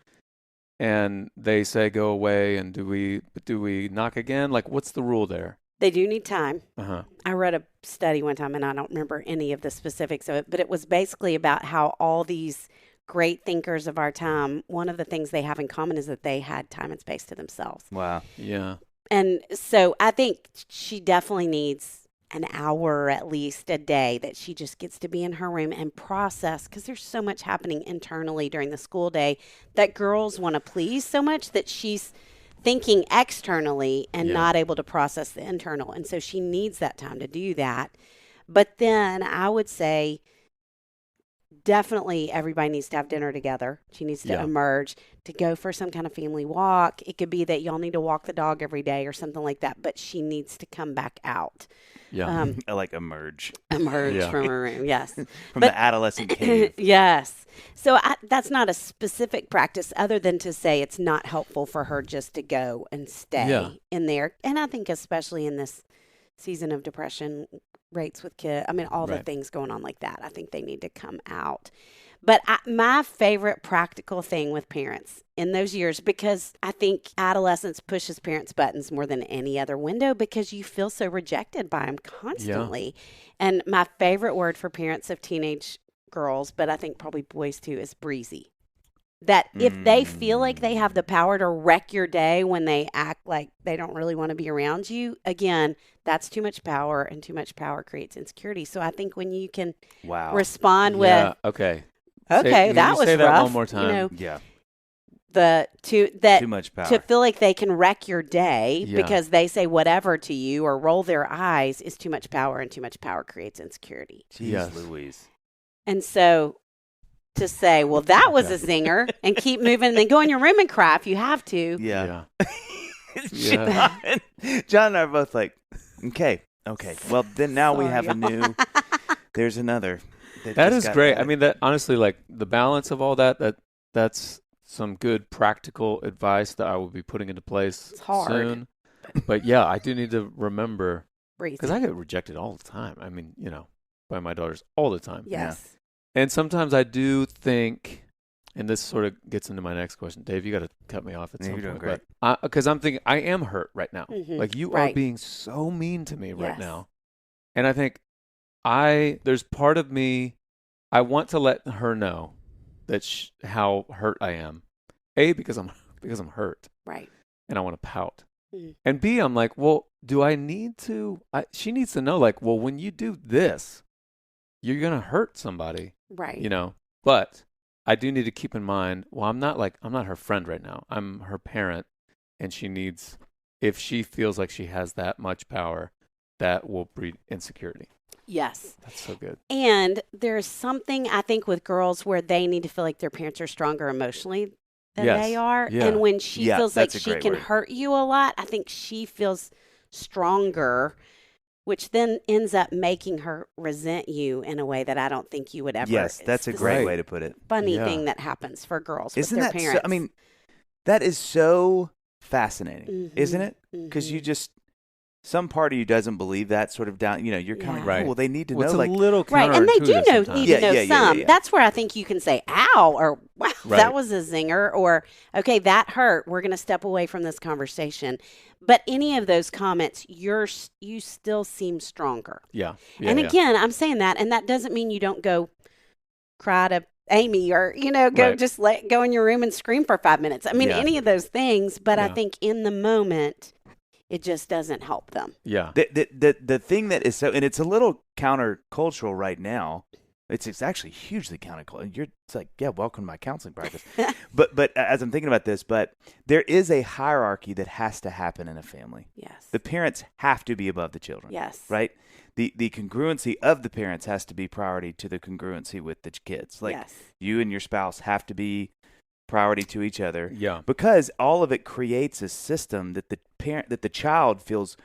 and they say go away, and do we knock again? Like, what's the rule there?
They do need time.
Uh-huh.
I read a study one time, and I don't remember any of the specifics of it, but it was basically about how all these great thinkers of our time, one of the things they have in common is that they had time and space to themselves.
Wow.
Yeah.
And so I think she definitely needs an hour at least a day that she just gets to be in her room and process, because there's so much happening internally during the school day that girls want to please so much that she's thinking externally and not able to process the internal. And so she needs that time to do that. But then I would say definitely everybody needs to have dinner together. She needs to emerge, to go for some kind of family walk. It could be that y'all need to walk the dog every day or something like that, but she needs to come back out.
Yeah.
I like emerge.
Emerge from her room, yes.
From the adolescent cave.
Yes. So that's not a specific practice other than to say it's not helpful for her just to go and stay in there. And I think especially in this season of depression rates with kids, I mean, all the things going on like that, I think they need to come out. But my favorite practical thing with parents in those years, because I think adolescence pushes parents' buttons more than any other window, because you feel so rejected by them constantly. Yeah. And my favorite word for parents of teenage girls, but I think probably boys too, is breezy. That if they feel like they have the power to wreck your day when they act like they don't really want to be around you, again, that's too much power, and too much power creates insecurity. So I think when you can respond with,
okay,
that was
say
rough.
That one more time.
Too much power.
To feel like they can wreck your day because they say whatever to you or roll their eyes is too much power, and too much power creates insecurity.
Jeez Louise.
And so to say, well, that was a zinger, and keep moving, and then go in your room and cry if you have to.
Yeah. John and I are both like, okay. Well, then now we have a new, there's another.
That is great. I mean, that honestly, like the balance of all that's some good practical advice that I will be putting into place soon. But yeah, I do need to remember, because I get rejected all the time. I mean, by my daughters all the time.
Yes.
And sometimes I do think, and this sort of gets into my next question. Dave, you got to cut me off at some
You're doing
point.
great.
Because I'm thinking, I am hurt right now. Like, you are
Right.
being so mean to me right
Yes.
now. And I think there's part of me, I want to let her know that how hurt I am. A, because I'm hurt.
Right.
And I want to pout.
Mhm.
And B, I'm like, well, do I need to? She needs to know, like, well, when you do this, you're going to hurt somebody,
Right.
you know? But I do need to keep in mind, well, I'm not her friend right now. I'm her parent. And she needs, if she feels like she has that much power, that will breed insecurity.
Yes.
That's so good.
And there's something, I think, with girls where they need to feel like their parents are stronger emotionally than
Yes.
they are.
Yeah.
And when she
Yeah,
feels like
that's a
she
great
can
word.
hurt you a lot, I think she feels stronger, which then ends up making her resent you in a way that I don't think you would ever.
Yes, that's a
It's
great
Right.
way to put it.
funny
Yeah.
thing that happens for girls
Isn't
with their
that
parents.
so, I mean, that is so fascinating, isn't
Mhm.
it? Because you
Mhm.
just, some part of you doesn't believe that sort of down, you're kind of
Yeah.
like, oh, well, they need to
Well,
know,
it's
like,
a little
Right, and they do
counterintuitive
know
sometimes.
need
Yeah,
to know
yeah, yeah,
some.
yeah.
That's where I think you can say "ow" or "wow,
Right.
that was a zinger," or "okay, that hurt. We're going to step away from this conversation." But any of those comments, you still seem stronger.
Yeah.
And again, I'm saying that, and that doesn't mean you don't go cry to Amy or go
Right.
just go in your room and scream for 5 minutes. I mean,
Yeah.
any of those things. But I
Yeah.
think in the moment, it just doesn't help them.
Yeah.
the thing that is so, and it's a little countercultural right now. It's actually hugely countercultural. It's like, yeah, welcome to my counseling practice. but as I'm thinking about this, but there is a hierarchy that has to happen in a family.
Yes.
The parents have to be above the children.
Yes.
Right? The congruency of the parents has to be priority to the congruency with the kids. Like,
yes.
you and your spouse have to be priority to each other,
Yeah.
because all of it creates a system that the child feels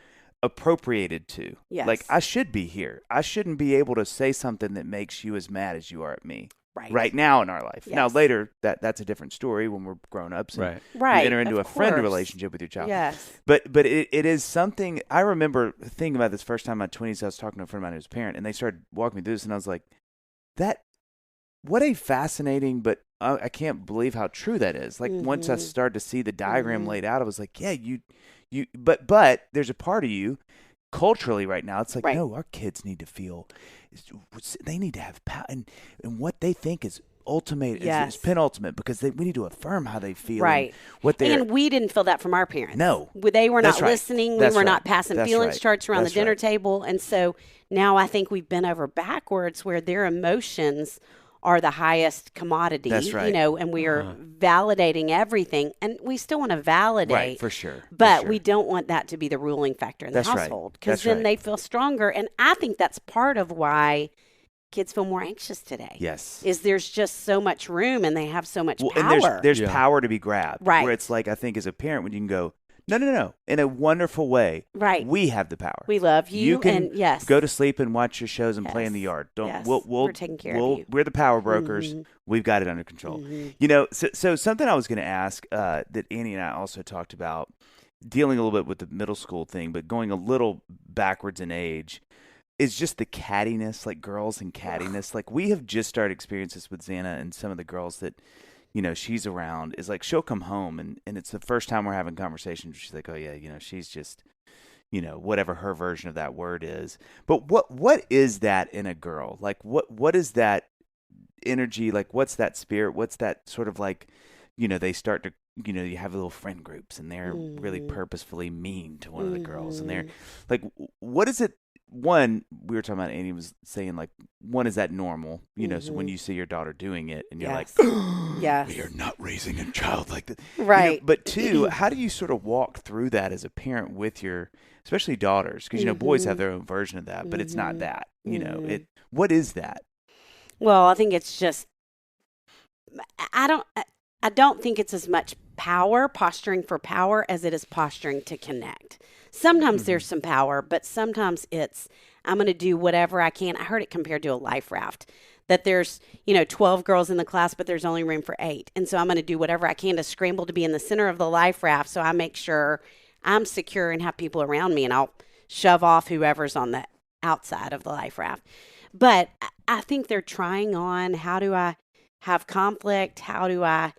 appropriated to.
Yes.
Like, I should be here. I shouldn't be able to say something that makes you as mad as you are at me right now in our life. Now,
Yes.
later, that's a different story when we're grown-ups and
Right.
Right.
you enter into a
of
friend
course.
relationship with your child.
Yes.
But it is something. I remember thinking about this first time in my 20s. I was talking to a friend of mine who's a parent, and they started walking me through this, and I was like, what a fascinating, but I can't believe how true that is. Like, once I
Mhm.
started to see the diagram
Mhm.
laid out, I was like, yeah, but there's a part of you culturally right now. It's like,
Right.
no, our kids need to feel, they need to have power, and what they think is ultimate,
Yes.
is penultimate, because we need to affirm how they feel,
Right.
and what they're.
And we didn't feel that from our parents.
No.
They were
That's
not
right.
listening.
That's
we were
right.
not passing
That's
feelings
right.
charts around
That's
the dinner
right.
table. And so now I think we've been over backwards where their emotions are the highest commodity,
That's right.
and we are validating everything. And we still want to validate.
Right, for sure.
But we don't want that to be the ruling factor in
That's
the
right.
household, because
That's
then
right.
they feel stronger. And I think that's part of why kids feel more anxious today.
Yes.
Is there's just so much room and they have so much
Well,
power.
and there's
Yeah.
power to be grabbed.
Right.
Where it's like, I think as a parent, when you can go, no, in a wonderful way.
Right.
We have the power.
We love you.
You can
and yes.
go to sleep and watch your shows and play in the
Yes.
yard. Don't.
Yes.
We'll
We're taking care of you.
We're the power brokers.
Mhm.
We've got it under control.
Mhm.
So something I was going to ask that Annie and I also talked about, dealing a little bit with the middle school thing, but going a little backwards in age, is just the cattiness, like girls and cattiness. Like, we have just started experiencing this with Xana and some of the girls that, she's around, is like, she'll come home and it's the first time we're having conversations. She's like, oh yeah, she's just, whatever her version of that word is. But what is that in a girl? Like, what is that energy? Like, what's that spirit? What's that sort of like, they start to, you have little friend groups and they're really purposefully mean to one of the girls, and they're like, what is it? One, we were talking about, Annie was saying, like, one, is that normal? So when you see your daughter doing it and you're
Yes.
like,
Yes.
we are not raising a child like that.
Right.
But two, how do you sort of walk through that as a parent with your, especially daughters? Because, boys have their own version of that, but it's not that, what is that?
Well, I think it's just, I don't think it's as much posturing for power, as it is posturing to connect. Sometimes there's some power, but sometimes it's, I'm going to do whatever I can. I heard it compared to a life raft, that there's, 12 girls in the class, but there's only room for 8. And so I'm going to do whatever I can to scramble to be in the center of the life raft, so I make sure I'm secure and have people around me, and I'll shove off whoever's on the outside of the life raft. But I think they're trying on, how do I have conflict? How do I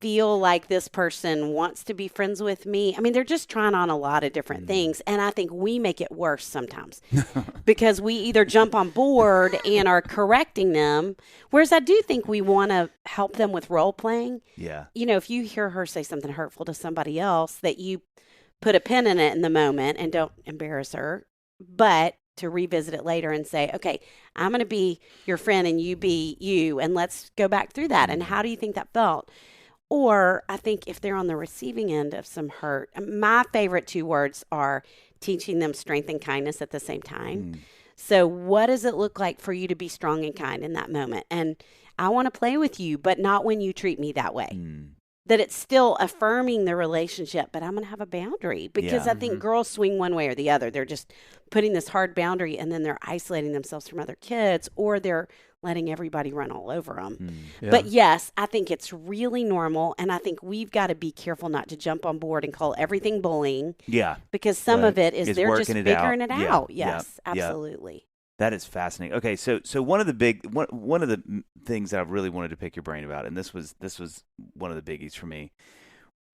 feel like this person wants to be friends with me? I mean, they're just trying on a lot of different things. And I think we make it worse sometimes because we either jump on board and are correcting them. Whereas I do think we want to help them with role playing.
Yeah.
You know, if you hear her say something hurtful to somebody else, that you put a pin in it in the moment and don't embarrass her, but to revisit it later and say, okay, I'm going to be your friend and you be you. And let's go back through that. And how do you think that felt? Or I think if they're on the receiving end of some hurt, my favorite 2 words are teaching them strength and kindness at the same time. So what does it look like for you to be strong and kind in that moment? And I want to play with you, but not when you treat me that way. That it's still affirming the relationship, but I'm going to have a boundary because I think girls swing one way or the other. They're just putting this hard boundary and then they're isolating themselves from other kids, or they're letting everybody run all over them. But yes, I think it's really normal. And I think we've got to be careful not to jump on board and call everything bullying.
Yeah.
Because some of it is they're just
working
figuring it
Yeah.
out. Yes, absolutely.
That is fascinating. Okay, so one of the things that I really wanted to pick your brain about, and this was one of the biggies for me.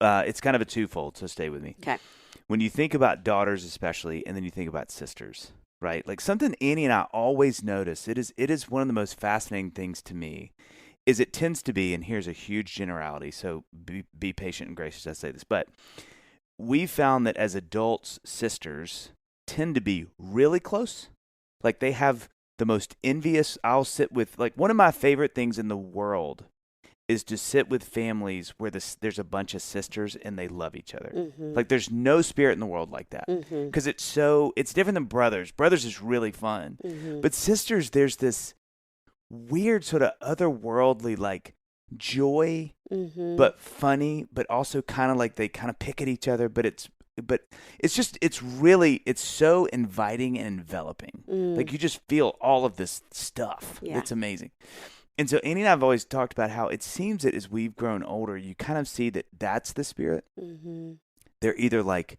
It's kind of a twofold, so stay with me.
Okay.
When you think about daughters, especially, and then you think about sisters, right? Like something Annie and I always notice. It is one of the most fascinating things to me. Is it tends to be, and here's a huge generality. So be patient and gracious as I say this, but we found that as adults, sisters tend to be really close. Like they have the most envious. I'll sit with, like, one of my favorite things in the world is to sit with families where there's a bunch of sisters and they love each other. Like there's no spirit in the world like that because it's different than brothers. Brothers is really fun, but sisters, there's this weird sort of otherworldly like joy, but funny, but also kind of like they kind of pick at each other, but it's so inviting and enveloping. Like you just feel all of this stuff. Yeah. It's amazing. And so Annie and I have always talked about how it seems that as we've grown older, you kind of see that that's the spirit. They're either like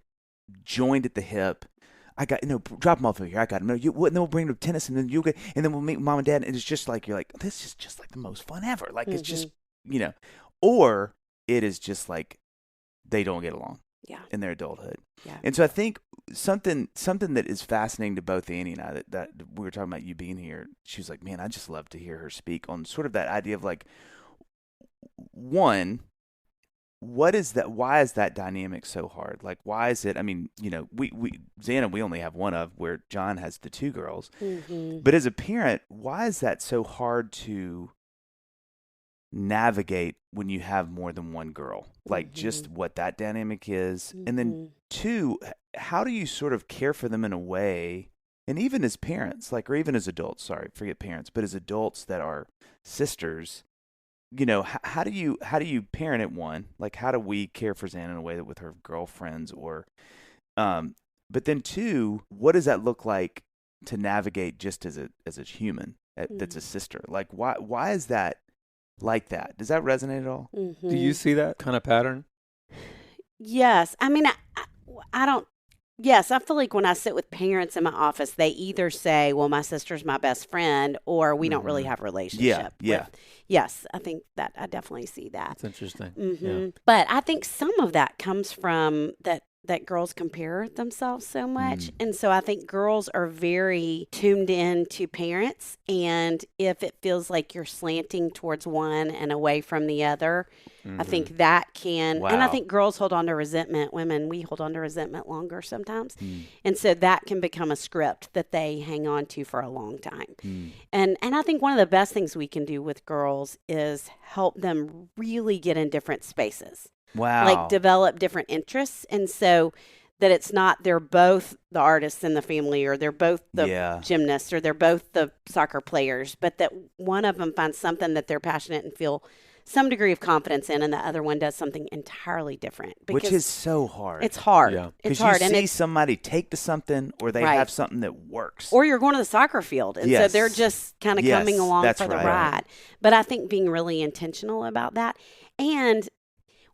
joined at the hip. I got, drop them off over here. I got them. And then we'll bring them to tennis, and then and then we'll meet mom and dad. And it's just like, you're like, this is just like the most fun ever. Like it's just, or it is just like they don't get along. Yeah. In their adulthood. Yeah. And so I think something that is fascinating to both Annie and I that we were talking about you being here. She was like, man, I just love to hear her speak on sort of that idea of like, one, what is that? Why is that dynamic so hard? Like, why is it? I mean, we Xana, we only have one of where John has the 2 girls. But as a parent, why is that so hard to navigate when you have more than one girl? Like just what that dynamic is. And then 2, how do you sort of care for them in a way, and even as parents, like, or even as adults, sorry, forget parents, but as adults that are sisters, how do you parent at one? Like, how do we care for Xana in a way that with her girlfriends or, but then 2, what does that look like to navigate just as a human that's a sister? Like, why is that like that? Does that resonate at all?
Do you see that kind of pattern?
Yes. I mean, I don't. Yes, I feel like when I sit with parents in my office, they either say, well, my sister's my best friend, or we don't really have a relationship. Yeah. Yes, I think that I definitely see that.
That's interesting.
Yeah. But I think some of that comes from that girls compare themselves so much. And so I think girls are very tuned in to parents. And if it feels like you're slanting towards one and away from the other, I think that can, and I think girls hold on to resentment. Women, we hold on to resentment longer sometimes. And so that can become a script that they hang on to for a long time. And I think one of the best things we can do with girls is help them really get in different spaces.
Wow.
Like develop different interests. And so that it's not they're both the artists in the family, or they're both the gymnasts, or they're both the soccer players, but that one of them finds something that they're passionate and feel some degree of confidence in, and the other one does something entirely different.
Which is so hard.
It's hard.
Yeah.
It's hard.
Because you see somebody take to something, or they have something that works.
Or you're going to the soccer field, and so they're just kind of coming along for the ride. But I think being really intentional about that. And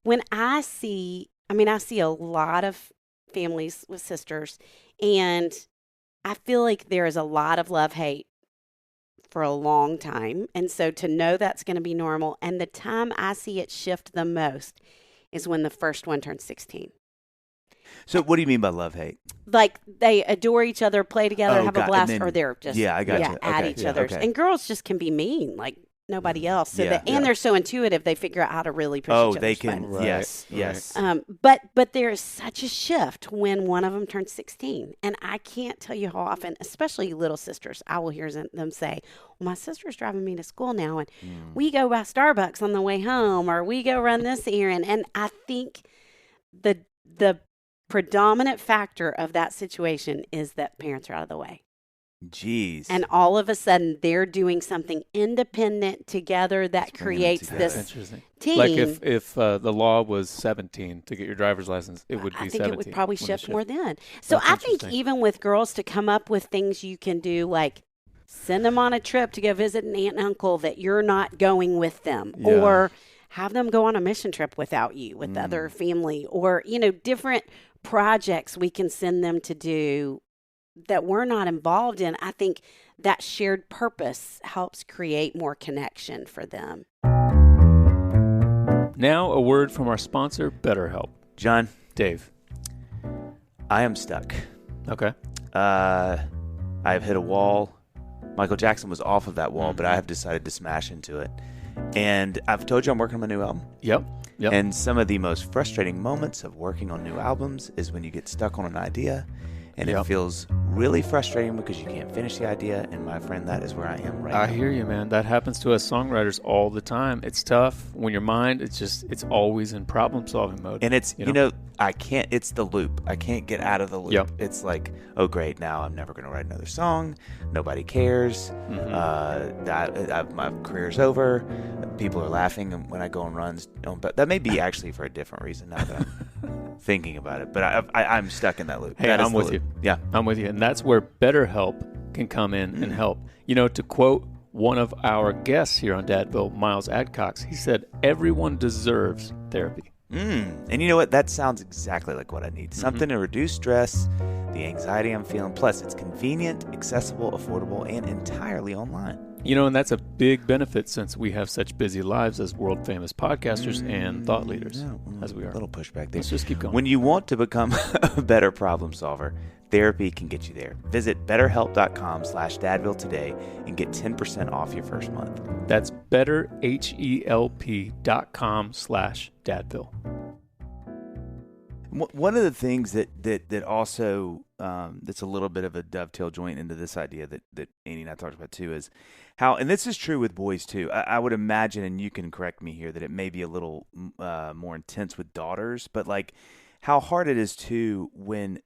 when I see a lot of families with sisters, and I feel like there is a lot of love-hate for a long time. And so to know that's going to be normal, and the time I see it shift the most is when the first one turns 16.
So what do you mean by love-hate?
Like they adore each other, play together, have a blast,
then,
or they're just
I got you.
at
Okay,
each other's.
okay.
And girls just can be mean like nobody else. So
Yeah,
and they're so intuitive, they figure out how to really push each other's
they can.
buttons.
Right,
Yes.
But there is such a shift when one of them turns 16. And I can't tell you how often, especially little sisters, I will hear them say, well, my sister's driving me to school now, and we go by Starbucks on the way home, or we go run this errand. And I think the predominant factor of that situation is that parents are out of the way.
Jeez.
And all of a sudden, they're doing something independent together that creates this
Interesting.
team.
Like if the law was 17 to get your driver's license, it would be 17.
I think it would probably
when
shift more then. So
That's
I think
interesting.
even with girls to come up with things you can do, like send them on a trip to go visit an aunt and uncle that you're not going with them,
Yeah.
or have them go on a mission trip without you with other family, or, different projects we can send them to do that we're not involved in. I think that shared purpose helps create more connection for them.
Now a word from our sponsor, BetterHelp.
John,
Dave.
I am stuck.
Okay.
I've hit a wall. Michael Jackson was off of that wall, but I have decided to smash into it. And I've told you I'm working on my new album.
Yep.
And some of the most frustrating moments of working on new albums is when you get stuck on an idea and it feels really frustrating because you can't finish the idea. And my friend, that is where I am right now.
I hear you, man. That happens to us songwriters all the time. It's tough when your mind, it's always in problem solving mode.
And it's, I can't, it's the loop. I can't get out of the loop.
Yep.
It's like, oh, great, now I'm never going to write another song. Nobody cares. My career's over. People are laughing when I go on runs. But that may be actually for a different reason now that I'm thinking about it. But I'm stuck in that loop.
Hey,
That is
I'm
the
with
loop.
you.
Yeah.
I'm with you. And that's where BetterHelp can come in and help. To quote one of our guests here on Dadville, Miles Adcox, he said, everyone deserves therapy.
And you know what? That sounds exactly like what I need. Something to reduce stress, the anxiety I'm feeling. Plus, it's convenient, accessible, affordable, and entirely online.
And that's a big benefit since we have such busy lives as world-famous podcasters and thought leaders, as we are.
A little pushback there.
Let's just keep going.
When you want to become a better problem solver, therapy can get you there. Visit betterhelp.com/Dadville today and get 10% off your first month.
That's betterhelp.com/Dadville.
One of the things that also that's a little bit of a dovetail joint into this idea that Annie and I talked about too is how, and this is true with boys too, I would imagine, and you can correct me here, that it may be a little more intense with daughters, but like how hard it is too when,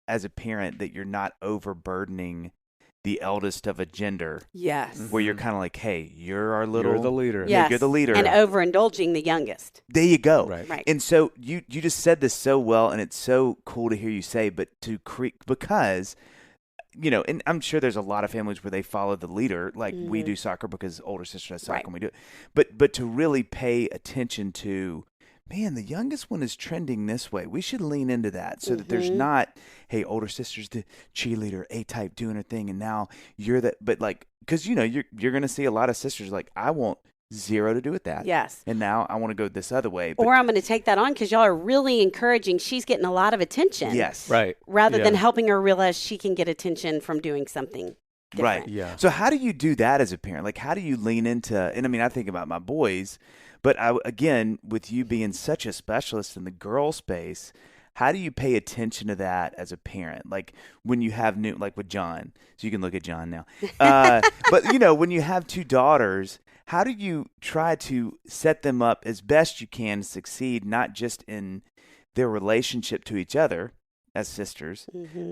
as a parent, that you're not overburdening the eldest of a gender.
Yes.
Where you're kind of like, hey, you're the leader.
Yes.
You're the leader.
And overindulging the youngest.
There you go.
Right.
And so you just said this so well, and it's so cool to hear you say, but because, and I'm sure there's a lot of families where they follow the leader, like we do soccer because older sister does soccer and we do it. But to really pay attention to, man, the youngest one is trending this way. We should lean into that so that there's not, hey, older sister's the cheerleader, A-type doing her thing, and now you're the, but like, because, you're going to see a lot of sisters like, I want zero to do with that.
Yes.
And now I want to go this other way. But
or I'm going to take that on because y'all are really encouraging. She's getting a lot of attention.
yes.
Right.
Rather than helping her realize she can get attention from doing something different.
Right.
Yeah.
So how do you do that as a parent? Like, how do you lean into, and I mean, I think about my boys, but again, with you being such a specialist in the girl space, how do you pay attention to that as a parent? Like when you have like with John, so you can look at John now. But when you have two daughters, how do you try to set them up as best you can to succeed, not just in their relationship to each other as sisters,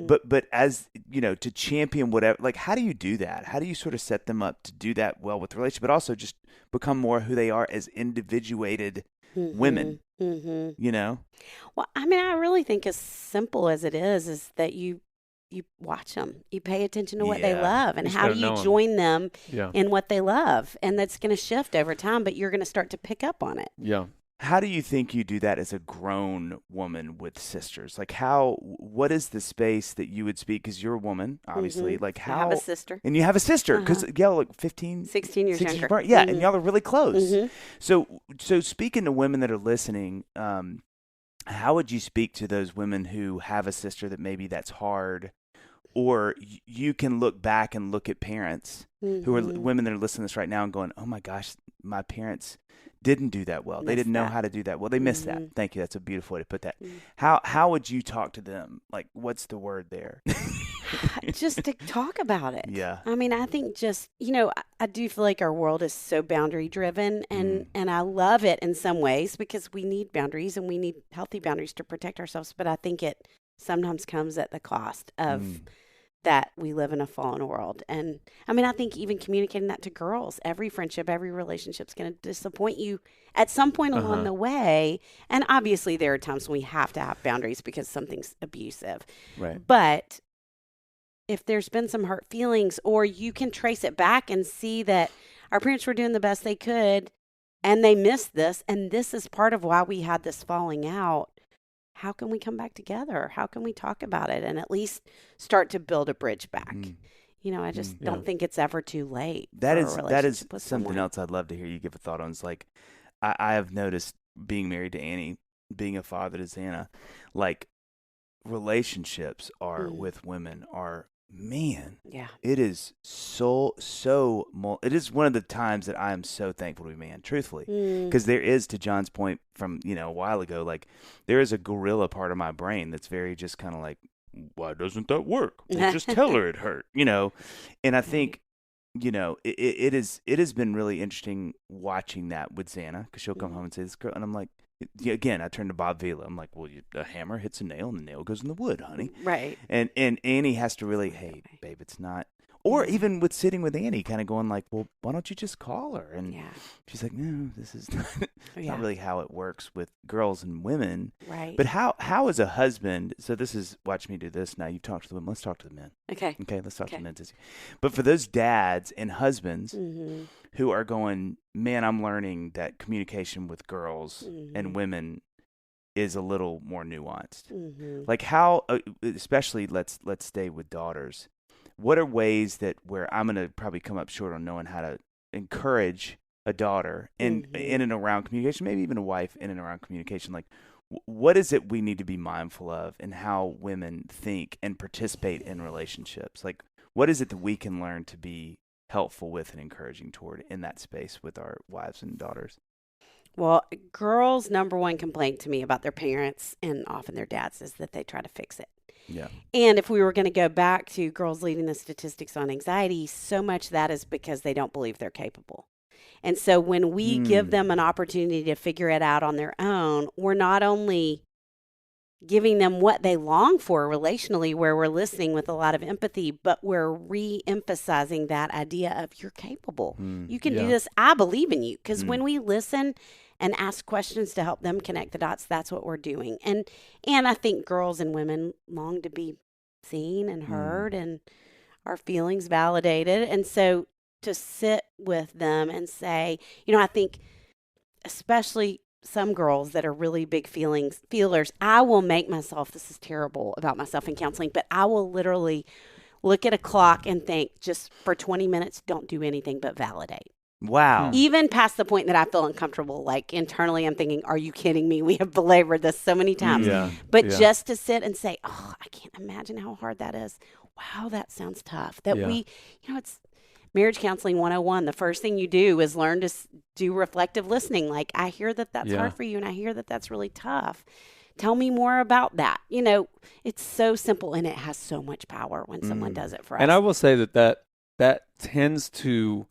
but as, to champion whatever, like, how do you do that? How do you sort of set them up to do that well with the relationship, but also just become more who they are as individuated women,
Well, I mean, I really think as simple as it is that you watch them, you pay attention to what they love, and how do you join them in what they love, and that's going to shift over time, but you're going to start to pick up on it.
Yeah.
How do you think you do that as a grown woman with sisters? Like what is the space that you would speak? Because you're a woman, obviously.
Mm-hmm.
Like
I have a sister.
And you have a sister because y'all like
16 years younger.
apart. Yeah, and y'all are really close.
Mm-hmm.
So speaking to women that are listening, how would you speak to those women who have a sister that maybe that's hard? Or you can look back and look at parents who are women that are listening to this right now and going, oh my gosh, my parents didn't do that well. They didn't know how to do that well. They missed that. Thank you. That's a beautiful way to put that. How would you talk to them? Like, what's the word there?
Just to talk about it.
Yeah.
I mean, I think just, I do feel like our world is so boundary driven and I love it in some ways because we need boundaries and we need healthy boundaries to protect ourselves. But I think it sometimes comes at the cost of that we live in a fallen world. And I mean, I think even communicating that to girls, every friendship, every relationship is going to disappoint you at some point along the way. And obviously there are times when we have to have boundaries because something's abusive.
Right.
But if there's been some hurt feelings, or you can trace it back and see that our parents were doing the best they could and they missed this, and this is part of why we had this falling out, how can we come back together? How can we talk about it and at least start to build a bridge back? I just don't think it's ever too late.
That is
with
something
someone.
else I'd love to hear you give a thought on. It's like I have noticed being married to Annie, being a father to Xana, like relationships are with women are, man, it is it is one of the times that I am so thankful to be man, truthfully, because there is, to John's point from a while ago, like there is a gorilla part of my brain that's very just kind of like, why doesn't that work? Well, just tell her it hurt, and I think it has been really interesting watching that with Xana, because she'll come home and say, this girl, and I'm like, again, I turn to Bob Vila. I'm like, well, a hammer hits a nail and the nail goes in the wood, honey.
Right.
And Annie has to really, hey, babe, it's not. Or even with sitting with Annie, kind of going like, well, why don't you just call her? And she's like, no, this is not really how it works with girls and women.
Right.
But how is a husband, so this is, watch me do this now. You've talked to the women. Let's talk to the men.
Okay,
let's talk to the men. But for those dads and husbands who are going, man, I'm learning that communication with girls and women is a little more nuanced. Like how, especially let's stay with daughters. What are ways that where I'm going to probably come up short on knowing how to encourage a daughter in and around communication, maybe even a wife in and around communication? Like, what is it we need to be mindful of in how women think and participate in relationships? Like, what is it that we can learn to be helpful with and encouraging toward in that space with our wives and daughters?
Well, girls' number one complaint to me about their parents and often their dads is that they try to fix it.
Yeah.
And if we were going to go back to girls leading the statistics on anxiety, so much that is because they don't believe they're capable. And so when we give them an opportunity to figure it out on their own, we're not only giving them what they long for relationally, where we're listening with a lot of empathy, but we're re-emphasizing that idea of you're capable. You can do this. I believe in you. Because when we listen and ask questions to help them connect the dots, that's what we're doing. And I think girls and women long to be seen and heard and our feelings validated. And so to sit with them and say, I think especially some girls that are really big feelers, I will make myself, this is terrible about myself in counseling, but I will literally look at a clock and think, just for 20 minutes, don't do anything but validate.
Wow.
Even past the point that I feel uncomfortable, like internally I'm thinking, are you kidding me? We have belabored this so many times. But just to sit and say, oh, I can't imagine how hard that is. Wow, that sounds tough. That we, it's marriage counseling 101. The first thing you do is learn to do reflective listening. Like, I hear that that's hard for you, and I hear that that's really tough. Tell me more about that. It's so simple, and it has so much power when someone does it for us.
And I will say that tends to,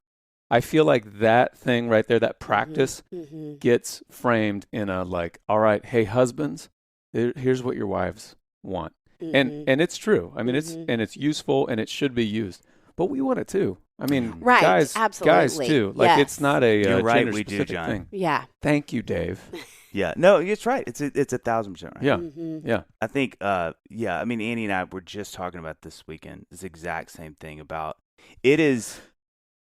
I feel like that thing right there, that practice gets framed in a like, all right, hey, husbands, here's what your wives want. And it's true. I mean, it's useful and it should be used. But we want it too. I mean, guys too. Like, it's not a
You're right,
gender
we do,
specific
John.
thing.
Yeah.
Thank you, Dave.
Yeah. No, it's right. It's 1,000% right.
Yeah. Yeah.
I think, I mean, Annie and I were just talking about this weekend, this exact same thing about, it is,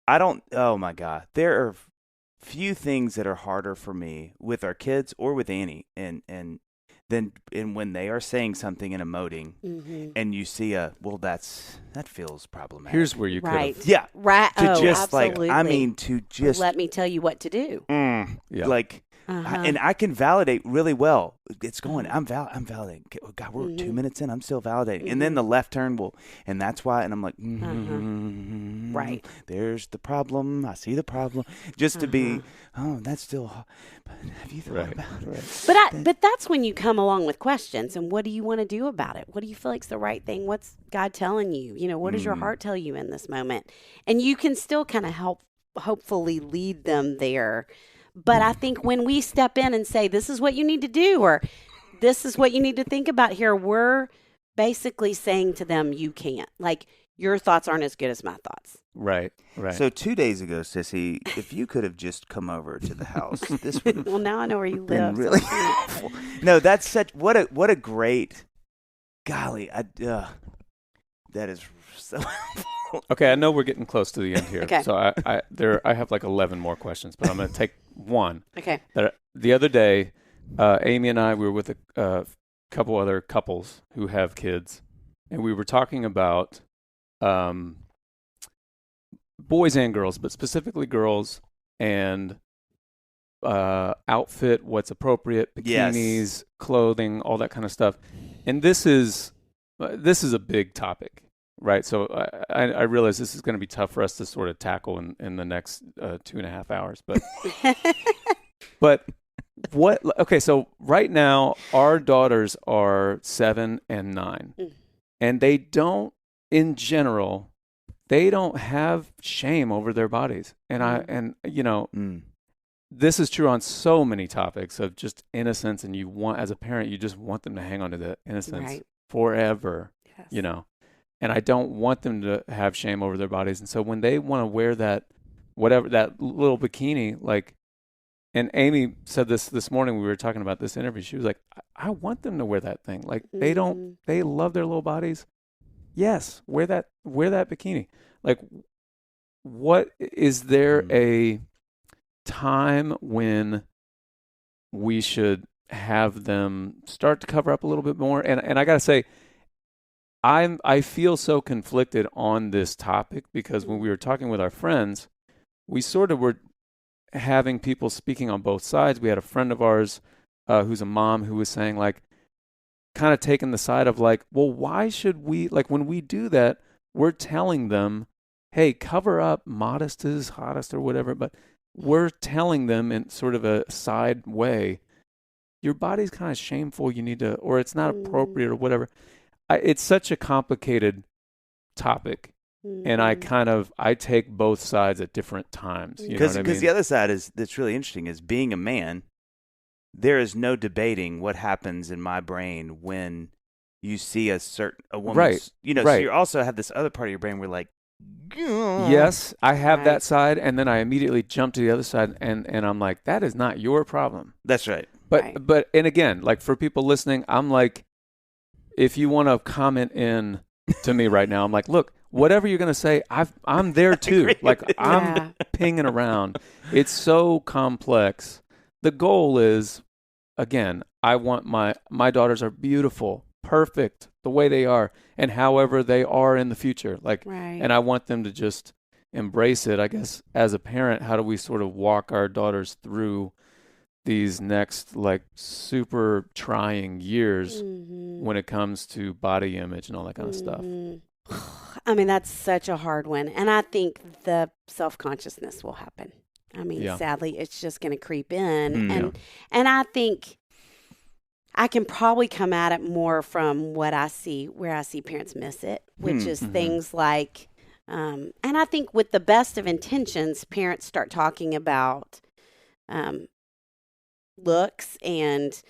oh my God, there are few things that are harder for me with our kids or with Annie, and when they are saying something and emoting, and you see that feels problematic.
Here's where you could have.
Yeah.
Right.
Absolutely.
To let me tell you what to do.
Like, and I can validate really well. It's going. I'm validating. Oh, God, we're 2 minutes in. I'm still validating, and then the left turn will, and that's why. And I'm like,
right.
There's the problem. I see the problem. Just to be, that's still. Have you thought about it?
Right. But that's when you come along with questions. And what do you want to do about it? What do you feel like's the right thing? What's God telling you? What does your heart tell you in this moment? And you can still kind of hopefully lead them there. But I think when we step in and say, this is what you need to do, or this is what you need to think about here, we're basically saying to them, you can't. Like, your thoughts aren't as good as my thoughts.
Right.
So 2 days ago, Sissy, if you could have just come over to the house, this would have
well, now I know where you
been
live.
really helpful. No, that's what a great, golly, that is so helpful.
Okay, I know we're getting close to the end here.
Okay.
So I have like 11 more questions, but I'm going to take one.
Okay.
The other day, Amy and I, we were with a couple other couples who have kids, and we were talking about boys and girls, but specifically girls, and outfit, what's appropriate, bikinis, clothing, all that kind of stuff. And this is a big topic. Right, so I realize this is going to be tough for us to sort of tackle in the next 2.5 hours, but what? Okay, so right now our daughters are 7 and 9, and they don't, in general, they don't have shame over their bodies, and this is true on so many topics of just innocence, and as a parent, you just want them to hang on to the innocence forever,
Yes.
And I don't want them to have shame over their bodies. And so when they want to wear that little bikini, like, and Amy said this morning, we were talking about this interview. She was like, I want them to wear that thing. Like, they love their little bodies. Yes. Wear that bikini. Like, what is there a time when we should have them start to cover up a little bit more? And I got to say, I feel so conflicted on this topic because when we were talking with our friends, we sort of were having people speaking on both sides. We had a friend of ours who's a mom who was saying, like, kind of taking the side of like, well, why should we, like, when we do that, we're telling them, hey, cover up, modest is hottest or whatever, but we're telling them in sort of a side way, your body's kind of shameful, you need to, or it's not appropriate or whatever. It's such a complicated topic, and I take both sides at different times. Because
the other side that's really interesting is being a man. There is no debating what happens in my brain when you see a woman.
Right.
So you also have this other part of your brain where like,
yes, I have that side, and then I immediately jump to the other side, and I'm like, that is not your problem.
That's right.
But and again, like, for people listening, I'm like, if you want to comment in to me right now, I'm like, look, whatever you're going to say, I'm there too. Like, I'm pinging around. It's so complex. The goal is, again, I want my daughters are beautiful, perfect, the way they are, and however they are in the future. Like, and I want them to just embrace it. I guess as a parent, how do we sort of walk our daughters through these next, like, super trying years when it comes to body image and all that kind of stuff?
I mean, that's such a hard one. And I think the self-consciousness will happen. I mean, sadly, it's just going to creep in. And I think I can probably come at it more from where I see parents miss it, which is things like, and I think with the best of intentions, parents start talking about looks and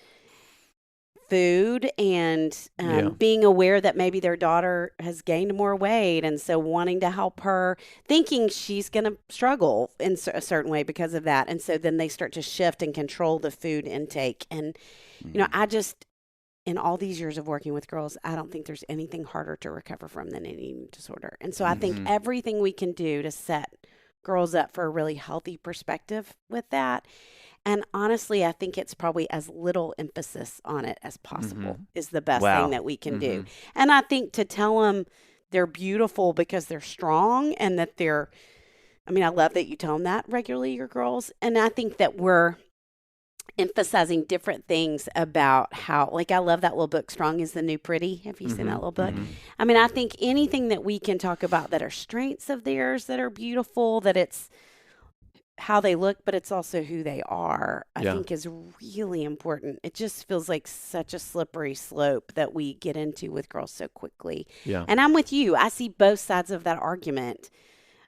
food and being aware that maybe their daughter has gained more weight, and so wanting to help her, thinking she's going to struggle in a certain way because of that. And so then they start to shift and control the food intake. And, I just, in all these years of working with girls, I don't think there's anything harder to recover from than an eating disorder. And so I think everything we can do to set girls up for a really healthy perspective with that. And honestly, I think it's probably as little emphasis on it as possible is the best thing that we can do. And I think to tell them they're beautiful because they're strong and that they're, I mean, I love that you tell them that regularly, your girls. And I think that we're emphasizing different things about how, like, I love that little book, Strong is the New Pretty. Have you seen that little book? I mean, I think anything that we can talk about that are strengths of theirs that are beautiful, that it's how they look, but it's also who they are, I think is really important. It just feels like such a slippery slope that we get into with girls so quickly.
Yeah.
And I'm with you. I see both sides of that argument.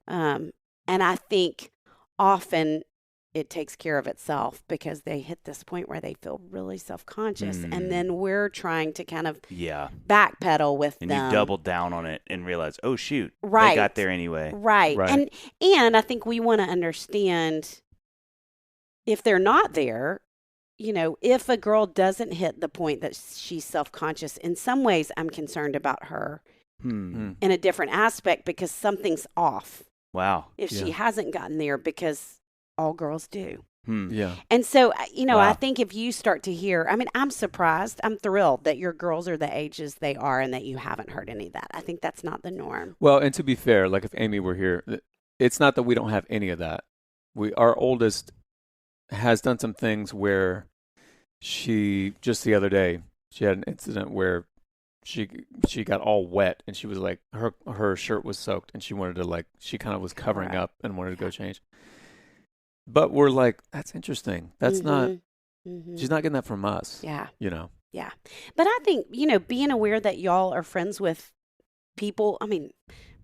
And I think often it takes care of itself because they hit this point where they feel really self-conscious. And then we're trying to kind of backpedal with them.
And you double down on it and realize, oh, shoot,
right.
they got there anyway.
Right. And I think we want to understand if they're not there, you know, if a girl doesn't hit the point that she's self-conscious, in some ways I'm concerned about her in a different aspect because something's off.
Wow.
If she hasn't gotten there, because all girls do.
Yeah.
And so, you know, I think if you start to hear, I mean, I'm surprised. I'm thrilled that your girls are the ages they are and that you haven't heard any of that. I think that's not the norm.
Well, and to be fair, like if Amy were here, it's not that we don't have any of that. Our oldest has done some things where she, just the other day, she had an incident where she got all wet and she was like, her shirt was soaked and she wanted to, like, she kind of was covering up and wanted to go change. But we're like, that's interesting. That's not, she's not getting that from us.
Yeah.
You know?
Yeah. But I think, you know, being aware that y'all are friends with people, I mean,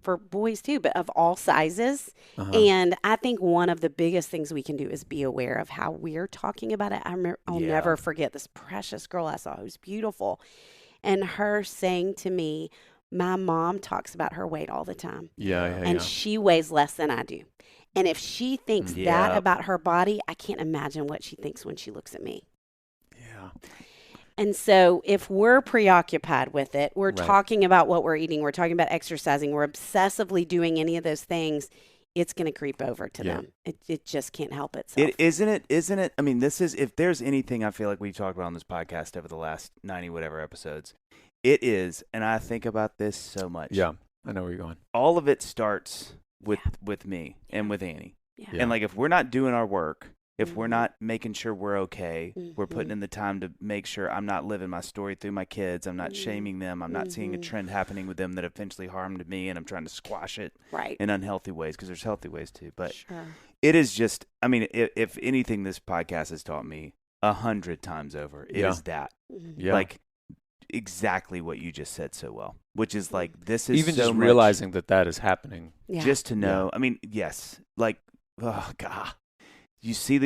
for boys too, but of all sizes. And I think one of the biggest things we can do is be aware of how we're talking about it. I'll never forget this precious girl I saw who was beautiful. And her saying to me, my mom talks about her weight all the time. And she weighs less than I do. And if she thinks that about her body, I can't imagine what she thinks when she looks at me.
Yeah.
And so if we're preoccupied with it, we're talking about what we're eating, we're talking about exercising, we're obsessively doing any of those things, it's going to creep over to them. It just can't help itself.
Isn't it? I mean, this is, if there's anything I feel like we've talked about on this podcast over the last 90 whatever episodes, it is, and I think about this so much.
Yeah, I know where you're going.
All of it starts with me and with Annie. And like, if we're not doing our work, if we're not making sure we're okay, we're putting in the time to make sure I'm not living my story through my kids, I'm not shaming them, I'm not seeing a trend happening with them that eventually harmed me, and I'm trying to squash it in unhealthy ways, because there's healthy ways too. But it is just, I mean, if anything this podcast has taught me 100 times over, it is that. Like, exactly what you just said so well, which is like, this is
even
so
just
much,
realizing that is happening.
just to know. I mean, yes, like, oh God, you see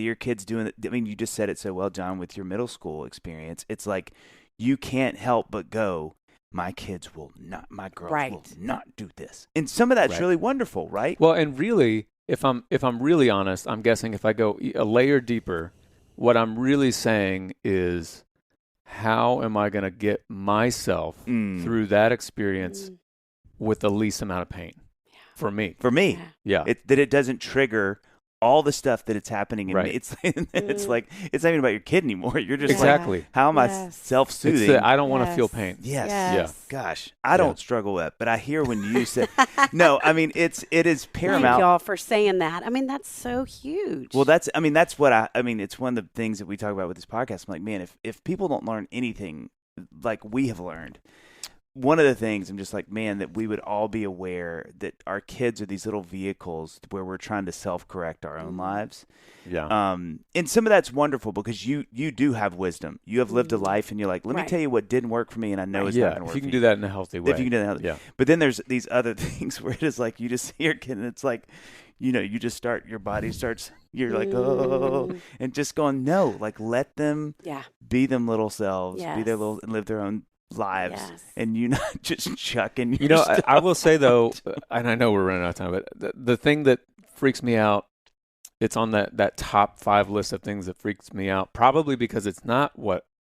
your kids doing it. I mean, you just said it so well, John, with your middle school experience. It's like, you can't help but go, my kids will not, my girls will not do this. And some of that's really wonderful, right?
Well, and really, if I'm really honest, I'm guessing if I go a layer deeper, what I'm really saying is, how am I going to get myself through that experience with the least amount of pain for me?
For me.
Yeah.
That it doesn't trigger all the stuff that it's happening in me. It's like, it's not even about your kid anymore. You're just like, how am I self-soothing?
I don't want to feel pain.
Yes. Yeah. Gosh, I don't struggle with it, but I hear when you say, no, I mean, it is paramount.
Thank y'all for saying that. I mean, that's so huge.
Well, it's one of the things that we talk about with this podcast. I'm like, man, if people don't learn anything like we have learned, one of the things I'm just like, man, that we would all be aware that our kids are these little vehicles where we're trying to self-correct our own lives.
Yeah.
And some of that's wonderful because you do have wisdom. You have lived a life, and you're like, let me tell you what didn't work for me, and I know it's not going to work.
If you can do that in a healthy way.
If you can do that in a healthy way. But then there's these other things where it is like, you just see your kid, and it's like, you know, you just your body starts, you're like, oh, and just going, no, like, let them be them little selves, be their little, and live their own lives, and you not just chucking.
You know, I will say though, and I know we're running out of time, but the thing that freaks me out, it's on that top 5 list of things that freaks me out, probably because it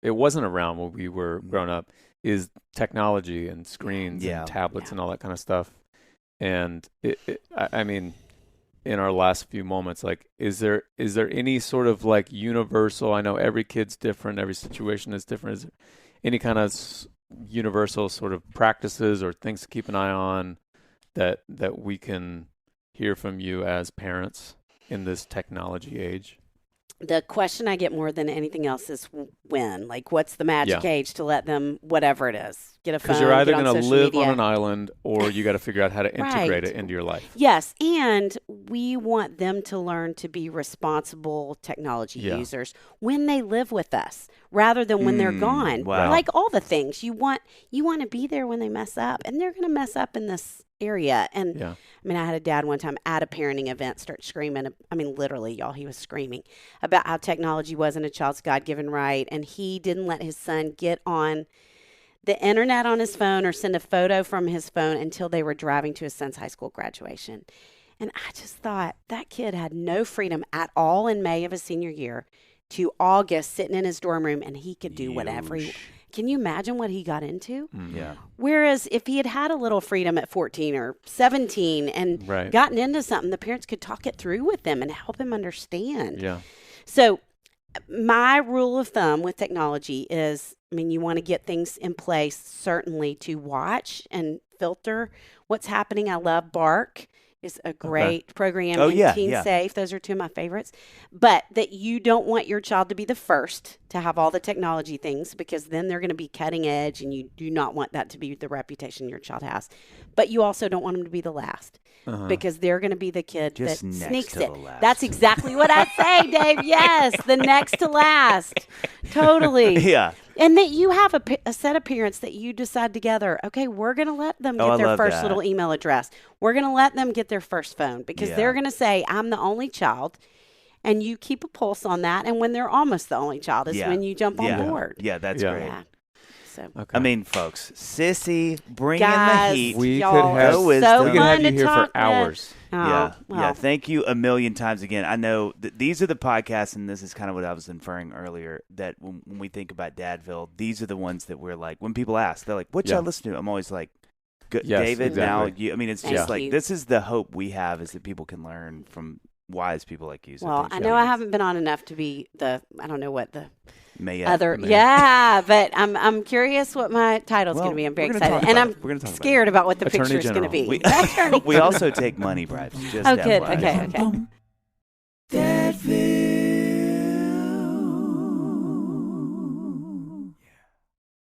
wasn't around when we were growing up, is technology and screens and tablets and all that kind of stuff. And I mean, in our last few moments, like, is there any sort of like universal, I know every kid's different, every situation is different. Is there any kind of universal sort of practices or things to keep an eye on that we can hear from you as parents in this technology age?
The question I get more than anything else is when. Like, what's the magic age to let them, whatever it is, get a phone?
Because you're either
going to
live
media.
on an island, or you got to figure out how to integrate it into your life.
Yes, and we want them to learn to be responsible technology users when they live with us, rather than when they're gone.
Wow.
Like all the things you want to be there when they mess up, and they're going to mess up in this area. And I mean, I had a dad one time at a parenting event start screaming. I mean, literally, y'all, he was screaming about how technology wasn't a child's God-given right, and he didn't let his son get on the internet on his phone or send a photo from his phone until they were driving to his son's high school graduation. And I just thought that kid had no freedom at all in May of his senior year to August, sitting in his dorm room, and he could do whatever he. Can you imagine what he got into?
Yeah.
Whereas if he had had a little freedom at 14 or 17 and gotten into something, the parents could talk it through with them and help him understand.
Yeah.
So my rule of thumb with technology is, I mean, you want to get things in place, certainly, to watch and filter what's happening. I love Bark. Is a great program. And Teen Safe. Those are two of my favorites. But that you don't want your child to be the first to have all the technology things, because then they're going to be cutting edge, and you do not want that to be the reputation your child has. But you also don't want them to be the last, because they're going to be the kid
just
that
next
sneaks
to
it.
the last.
That's exactly what I say, Dave. Yes, the next to last. Totally.
Yeah.
And that you have a set of parents that you decide together, okay, we're going to let them get their first little email address. We're going to let them get their first phone, because they're going to say, I'm the only child. And you keep a pulse on that. And when they're almost the only child is when you jump on board.
Yeah, that's great.
Yeah. So.
I mean, folks, Sissy, bring
Guys,
in the heat.
We could
y'all
have,
are
we
so
could
fun
have you
to
here
talk
for hours.
Well.
Yeah. Thank you a million times again. I know that these are the podcasts, and this is kind of what I was inferring earlier, that when we think about Dadville, these are the ones that we're like, when people ask, they're like, what y'all listen to? I'm always like, David,
exactly.
now, I mean, it's just like, this is the hope we have, is that people can learn from wise people like you. So
well, I know I haven't been on enough to be I don't know what the other, but I'm curious what my title's going to be. I'm very excited, and I'm scared about what the picture is going to be.
We also take money bribes. Just
good. Okay.